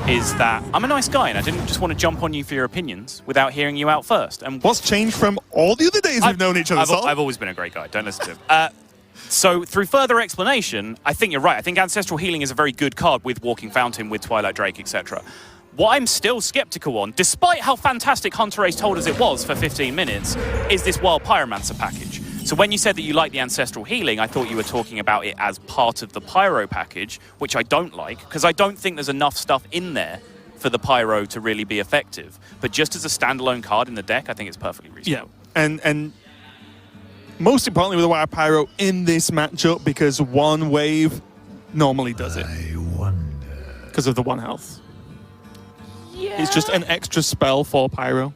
is that I'm a nice guy and I didn't just want to jump on you for your opinions without hearing you out first. And what's changed from all the other days we've known each other, Sol? I've always been a great guy, don't listen to him. So through further explanation, I think you're right. I think Ancestral Healing is a very good card with Walking Fountain, with Twilight Drake, etc. What I'm still skeptical on, despite how fantastic Hunterace told us it was for 15 minutes, is this Wild Pyromancer package. So when you said that you like the Ancestral Healing, I thought you were talking about it as part of the Pyro package, which I don't like, because I don't think there's enough stuff in there for the Pyro to really be effective. But just as a standalone card in the deck, I think it's perfectly reasonable. Yeah, and most importantly with the Wild Pyro in this matchup, because one wave normally does it. I wonder. Because of the 1 health. Yeah. It's just an extra spell for Pyro,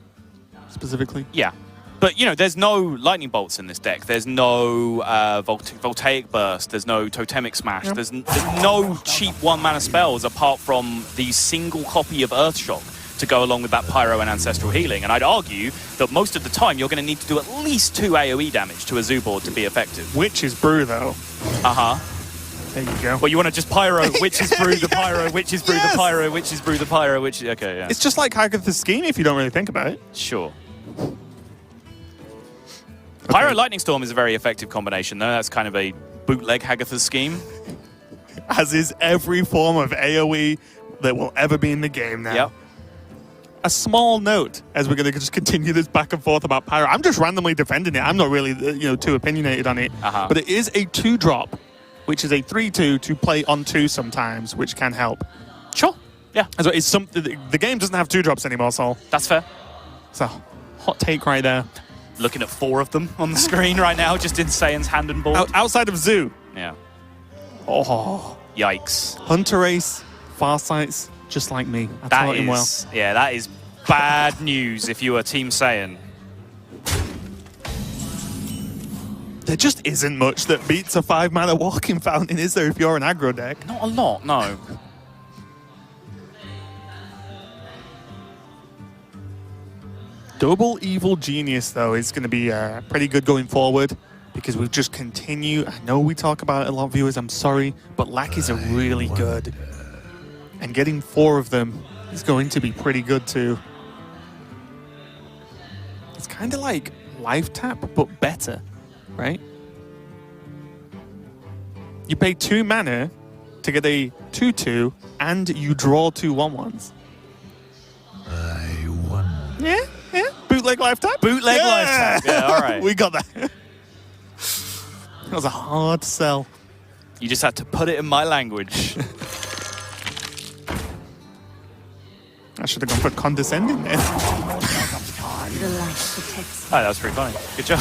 specifically. Yeah. But, there's no Lightning Bolts in this deck. There's no Voltaic Burst. There's no Totemic Smash. Yep. There's no cheap 1-mana spells apart from the single copy of Earthshock to go along with that Pyro and Ancestral Healing. And I'd argue that most of the time you're going to need to do at least 2 AoE damage to a Zoo board to be effective. Witch's Brew, though. There you go. Well, you want to just Pyro, Witch's Brew, the Pyro, Witch's Brew, the Pyro, Witch's Brew, the Pyro, Witch... Okay, yeah. It's just like Hagatha's Scheme if you don't really think about it. Sure. Pyro Lightning Storm is a very effective combination, though. That's kind of a bootleg Hagatha's Scheme. As is every form of AoE that will ever be in the game now. Yep. A small note, as we're going to just continue this back and forth about Pyro. I'm just randomly defending it. I'm not really, too opinionated on it. But it is a 2-drop, which is a 3/2 to play on 2 sometimes, which can help. Sure. Yeah. So it's something. The game doesn't have 2-drops anymore, Sol. That's fair. So, hot take right there. Looking at 4 of them on the screen right now, just in Saiyan's hand and board. Outside of Zoo. Yeah. Oh. Yikes. Hunterace, Farsight's just like me. I taught him well. Yeah, that is bad news if you are Team Saiyan. There just isn't much that beats a 5-mana Walking Fountain, is there, if you're an aggro deck? Not a lot, no. Double Evil Genius, though, is going to be pretty good going forward because we just continue. I know we talk about it a lot, viewers, I'm sorry, but lackeys are really good. And getting 4 of them is going to be pretty good, too. It's kind of like Life Tap, but better, right? You pay 2 mana to get a 2/2, and you draw 2 1/1s. I wonder. Yeah, yeah. Bootleg Life Tap? Bootleg Life Tap. Yeah, all right. We got that. That was a hard sell. You just had to put it in my language. I should have gone for condescending there. The light protects. Oh, that was pretty funny. Good job.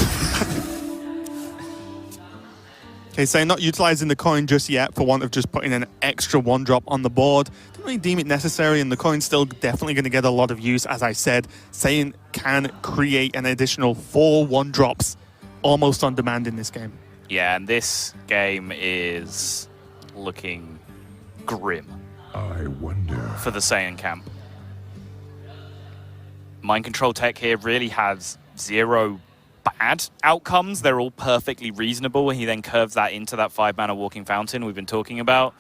Okay, so not utilizing the coin just yet for want of just putting an extra 1-drop on the board. Don't really deem it necessary, and the coin's still definitely going to get a lot of use. As I said, Saiyan can create an additional 4 1-drops almost on demand in this game. Yeah, and this game is looking grim I wonder. for the Saiyan camp. Mind control tech here really has 0 bad outcomes. They're all perfectly reasonable. He then curves that into that 5-mana Walking Fountain we've been talking about.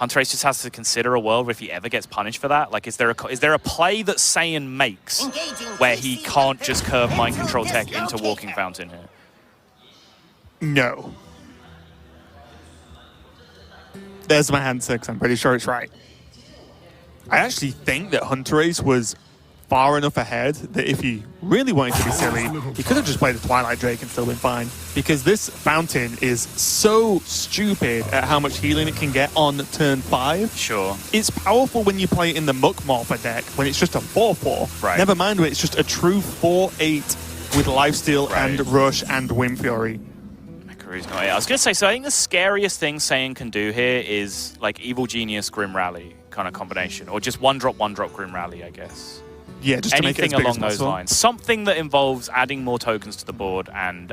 Hunterace just has to consider a world where if he ever gets punished for that, like is there a play that Saiyan makes where he can't just curve Mind Control Tech into Walking Fountain here? No. There's my answer, because I'm pretty sure it's right. I actually think that Hunterace was far enough ahead that if he really wanted to be silly, he could have just played the Twilight Drake and still been fine. Because this fountain is so stupid at how much healing it can get on turn 5. Sure. It's powerful when you play it in the Muck Morpher deck, when it's just a 4/4. Right. Never mind when it's just a true 4/8 with Lifesteal and Rush and Wind Fury. I was going to say, so I think the scariest thing Saiyan can do here is like Evil Genius, Grim Rally kind of combination. Or just 1-drop Grim Rally, I guess. Yeah, just to make it as anything big along as those possible. lines. Something that involves adding more tokens to the board and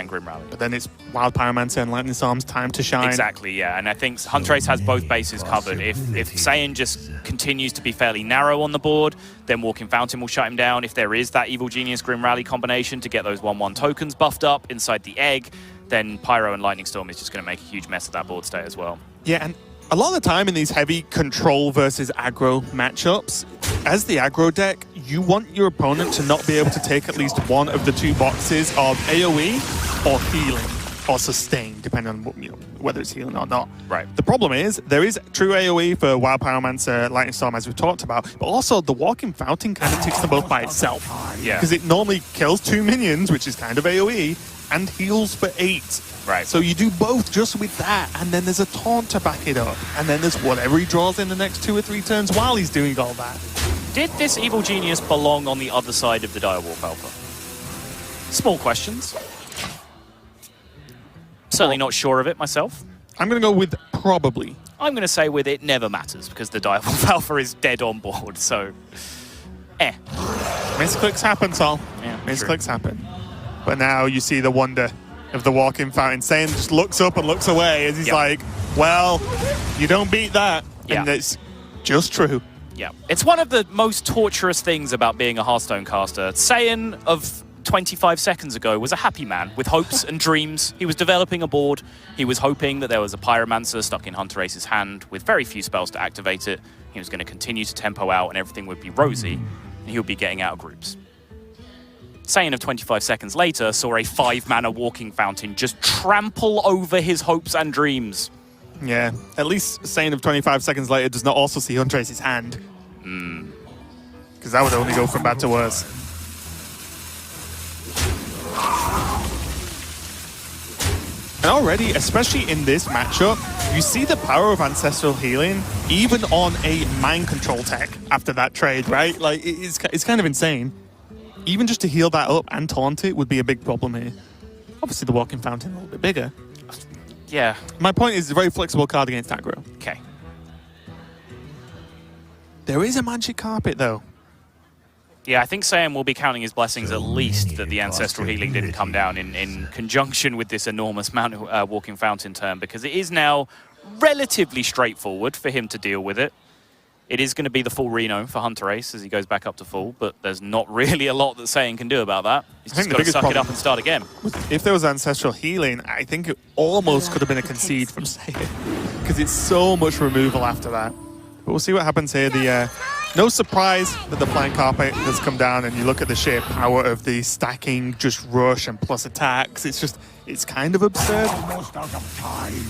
Grim Rally. But then it's Wild Pyromancer and Lightning Storm's time to shine. Exactly, yeah. And I think Hunterace has both bases covered. If Saiyan just continues to be fairly narrow on the board, then Walking Fountain will shut him down. If there is that Evil Genius Grim Rally combination to get those 1/1 tokens buffed up inside the egg, then Pyro and Lightning Storm is just going to make a huge mess of that board state as well. Yeah, and a lot of the time in these heavy control versus aggro matchups, as the aggro deck, you want your opponent to not be able to take at least one of the 2 boxes of AoE or healing or sustain, depending on what, whether it's healing or not. Right. The problem is, there is true AoE for Wild Pyromancer, Lightning Storm, as we've talked about, but also the Walking Fountain kind of ticks them both by itself. Yeah. Because it normally kills 2 minions, which is kind of AoE, and heals for 8. Right. So you do both just with that, and then there's a taunt to back it up, and then there's whatever he draws in the next 2 or 3 turns while he's doing all that. Did this Evil Genius belong on the other side of the Direwolf Alpha? Small questions. Certainly not sure of it myself. I'm going to go with probably. I'm going to say with it never matters because the Direwolf Alpha is dead on board, so... Misclicks happen, Sol. Yeah, Misclicks happen. But now you see the wonder of the Walking Fountain. Saiyan just looks up and looks away as he's like, well, you don't beat that. Yeah. And it's just true. Yeah. It's one of the most torturous things about being a Hearthstone caster. Saiyan of 25 seconds ago was a happy man with hopes and dreams. He was developing a board. He was hoping that there was a Pyromancer stuck in Hunterace's hand with very few spells to activate it. He was going to continue to tempo out and everything would be rosy, and he would be getting out of groups. Saiyan of 25 seconds later saw a 5-mana Walking Fountain just trample over his hopes and dreams. Yeah. At least Saiyan of 25 seconds later does not also see Hunterace's hand. Because that would only go from bad to worse. And already, especially in this matchup, you see the power of Ancestral Healing even on a Mind Control tech after that trade, right? Like, it's kind of insane. Even just to heal that up and taunt it would be a big problem here. Obviously, the Walking Fountain a little bit bigger. Yeah. My point is, it's a very flexible card against aggro. Okay. There is a Magic Carpet, though. Yeah, I think Saiyan will be counting his blessings at least that the Ancestral Healing didn't come down in conjunction with this enormous Mount Walking Fountain turn, because it is now relatively straightforward for him to deal with it. It is going to be the full Reno for Hunterace as he goes back up to full, but there's not really a lot that Saiyan can do about that. He's just got to suck it up and start again. If there was Ancestral Healing, I think it almost could have been a concede from Saiyan, because it's so much removal after that. But we'll see what happens here. No surprise that the flying carpet has come down, and you look at the sheer power of the stacking, just rush and plus attacks. It's kind of absurd.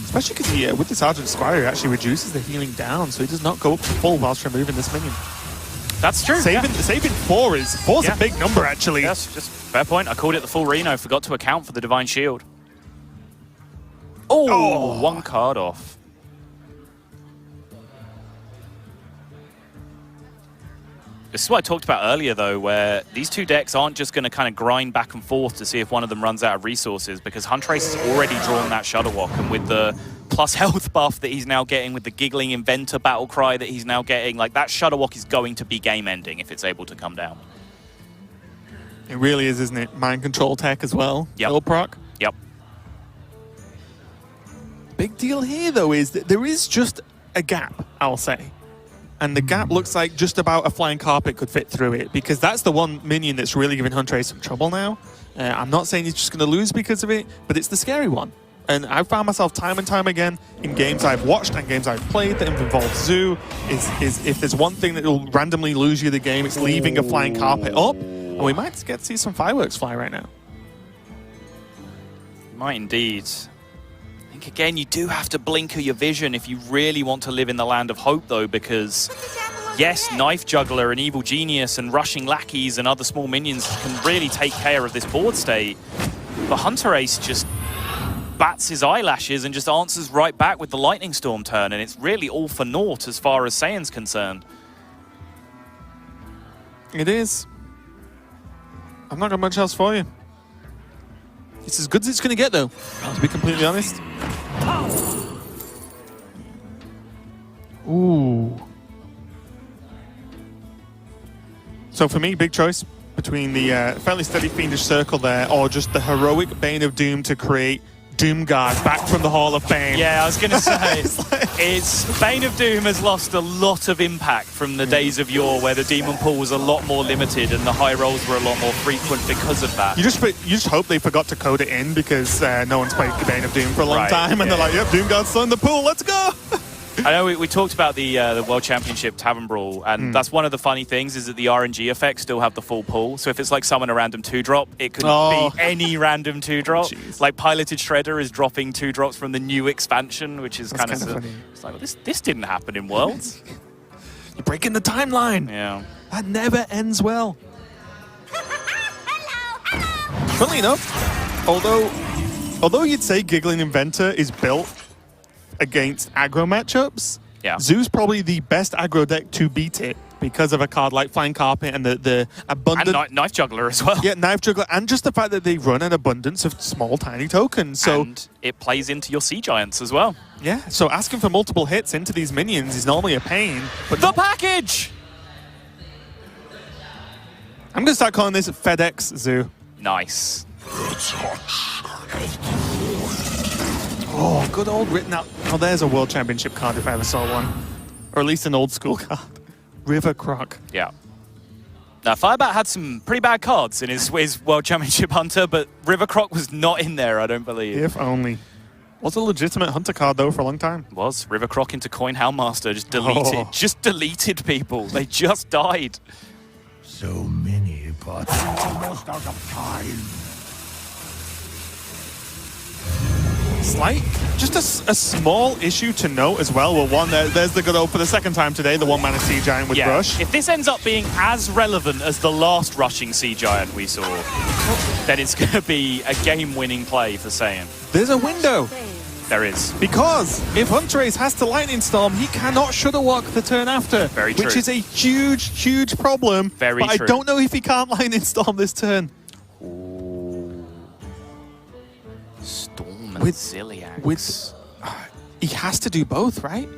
Especially because with this Argent Squire, he actually reduces the healing down, so he does not go up to full whilst removing this minion. That's true. Saving 4's a big number, actually. Yes, just fair point. I called it the full Reno, forgot to account for the Divine Shield. Oh, one card off. This is what I talked about earlier, though, where these two decks aren't just going to kind of grind back and forth to see if one of them runs out of resources, because Hunterace has already drawn that Shudderwock, and with the plus health buff that he's now getting, with the Giggling Inventor battle cry that he's now getting, like, that Shudderwock is going to be game-ending if it's able to come down. It really is, isn't it? Mind control tech as well. Yep. Little proc. Yep. Big deal here, though, is that there is just a gap, I'll say. And the gap looks like just about a flying carpet could fit through it, because that's the one minion that's really giving Hunterace some trouble now. I'm not saying he's just going to lose because of it, but it's the scary one. And I've found myself time and time again in games I've watched and games I've played that have involved Zoo, is if there's one thing that will randomly lose you the game, it's leaving a flying carpet up. And we might get to see some fireworks fly right now. Might indeed. I think, again, you do have to blinker your vision if you really want to live in the land of hope, though, because, yes, Knife Juggler and Evil Genius and Rushing Lackeys and other small minions can really take care of this board state. But Hunterace just bats his eyelashes and just answers right back with the Lightning Storm turn, and it's really all for naught as far as Saiyan's concerned. It is. I've not got much else for you. It's as good as it's going to get, though, to be completely honest. Ooh. So for me, big choice between the fairly steady Fiendish Circle there, or just the heroic Bane of Doom to create Doomguard back from the Hall of Fame. Yeah, I was going to say, it's Bane of Doom has lost a lot of impact from the days of yore, where the demon pool was a lot more limited and the high rolls were a lot more frequent because of that. You just hope they forgot to code it in, because no one's played Bane of Doom for a long time, and they're like, yep, Doomguard's still in the pool, let's go! I know we talked about the World Championship Tavern Brawl, and that's one of the funny things, is that the RNG effects still have the full pool. So if it's like summon a random 2-drop, it could be any random 2-drop. Jeez. Like Piloted Shredder is dropping 2-drops from the new expansion, which is kind of funny. It's like, well, this didn't happen in Worlds. You're breaking the timeline. Yeah. That never ends well. Funnily enough, although you'd say Giggling Inventor is built against aggro matchups, Zoo's probably the best aggro deck to beat it, because of a card like Flying Carpet and the abundant... And Knife Juggler as well. Yeah, Knife Juggler, and just the fact that they run an abundance of small, tiny tokens. So and it plays into your Sea Giants as well. Yeah, so asking for multiple hits into these minions is normally a pain. But the package! I'm going to start calling this FedEx Zoo. Nice. Oh, good old written out. Oh, there's a World Championship card if I ever saw one. Or at least an old school card. River Croc. Yeah. Now, Firebat had some pretty bad cards in his World Championship Hunter, but River Croc was not in there, I don't believe. If only. Was a legitimate Hunter card, though, for a long time. Was. River Croc into Coin Houndmaster, just deleted. Oh. Just deleted people. They just died. So many, but almost out of time. Slight, just a small issue to note as well. Well, one, there's the good old for the second time today, the one-mana Sea Giant with Rush. If this ends up being as relevant as the last rushing Sea Giant we saw, then it's going to be a game-winning play for Saiyan. There's a window. There is. Because if Hunterace has to Lightning Storm, he cannot Shudderwock the turn after. Very true. Which is a huge, huge problem. Very true. But I don't know if he can't Lightning Storm this turn. Ooh. Storm and Ziliax. He has to do both, right?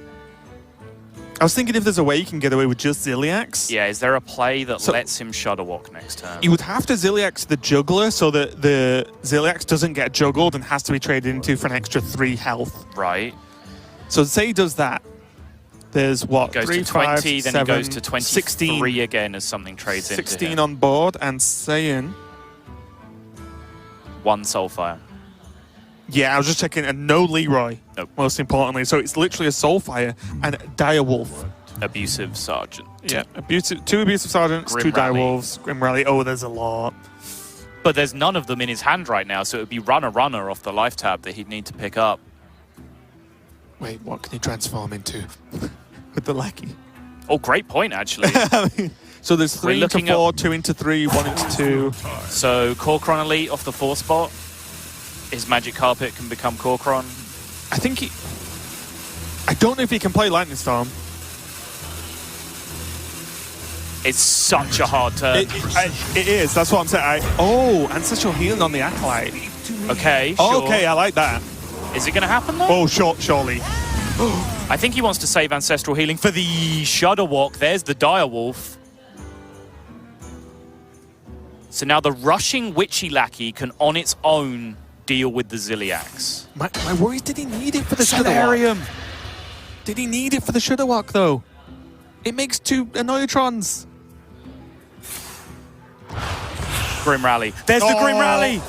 I was thinking if there's a way you can get away with just Ziliax. Yeah, is there a play that lets him Shudderwock next turn? You would have to Ziliax the Juggler so that the Ziliax doesn't get juggled and has to be traded into for an extra 3 health. Right. So say he does that. There's what? Goes 3, to 20, 5, then 7, he goes to 23 16. again as something trades into 16 him. on board, and Saiyan. 1 Soulfire. Yeah, I was just checking, and no Leroy. Nope. Most importantly, so it's literally a Soulfire and Direwolf. Abusive Sergeant. Yeah, two abusive sergeants, Grim 2 Rally. Direwolves, Grim Rally. Oh, there's a lot. But there's none of them in his hand right now, so it would be runner off the life tab that he'd need to pick up. Wait, what can he transform into with the lackey? Oh, great point, actually. So there's 3 into looking 4, 2 into 3, 1 into 2. So Korkron Elite off the 4 spot. His Magic Carpet can become Korkron. I think he... I don't know if he can play Lightning Storm. It's such a hard turn. It is, that's what I'm saying. Oh, Ancestral Healing on the Acolyte. Okay, Oh, sure. okay, I like that. Is it going to happen, though? Oh, surely. I think he wants to save Ancestral Healing for the Shudder Walk. There's the Direwolf. So now the rushing Witchy Lackey can, on its own, deal with the Ziliax. My worry is, did he need it for the Shudderwalk? Did he need it for the Shudderwalk, though? It makes 2 Annoyatrons. Grim Rally. There's the Grim Rally!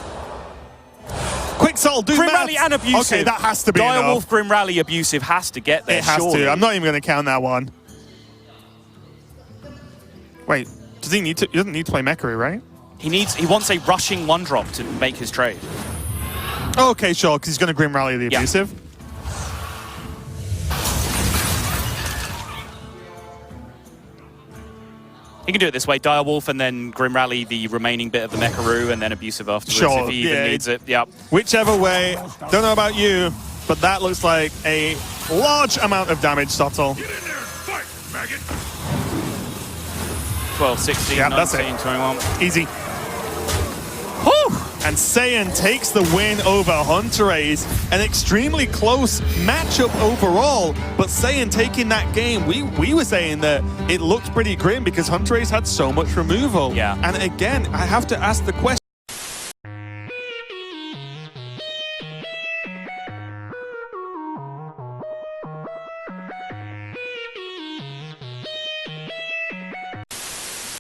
Quick Soul, do Grim maths. Rally and Abusive. Okay, that has to be Direwolf, enough. Grim Rally, Abusive has to get there, It has surely. to. I'm not even going to count that one. Wait, does he need to? He doesn't need to play Mechary, right? He wants a rushing 1-drop to make his trade. Oh, okay, sure, because he's going to Grim Rally the Yeah. Abusive. He can do it this way, Direwolf and then Grim Rally the remaining bit of the Mecharoo and then Abusive afterwards Sure, if he even yeah. needs it. Yep. Whichever way, don't know about you, but that looks like a large amount of damage, Sottle. Get in there and fight, maggot! 12, 16, Yeah, that's 19, it. 21. Easy. Whew! And Saiyan takes the win over Hunterace. An extremely close matchup overall, but Saiyan taking that game, we were saying that it looked pretty grim because Hunterace had so much removal. Yeah. And again, I have to ask the question,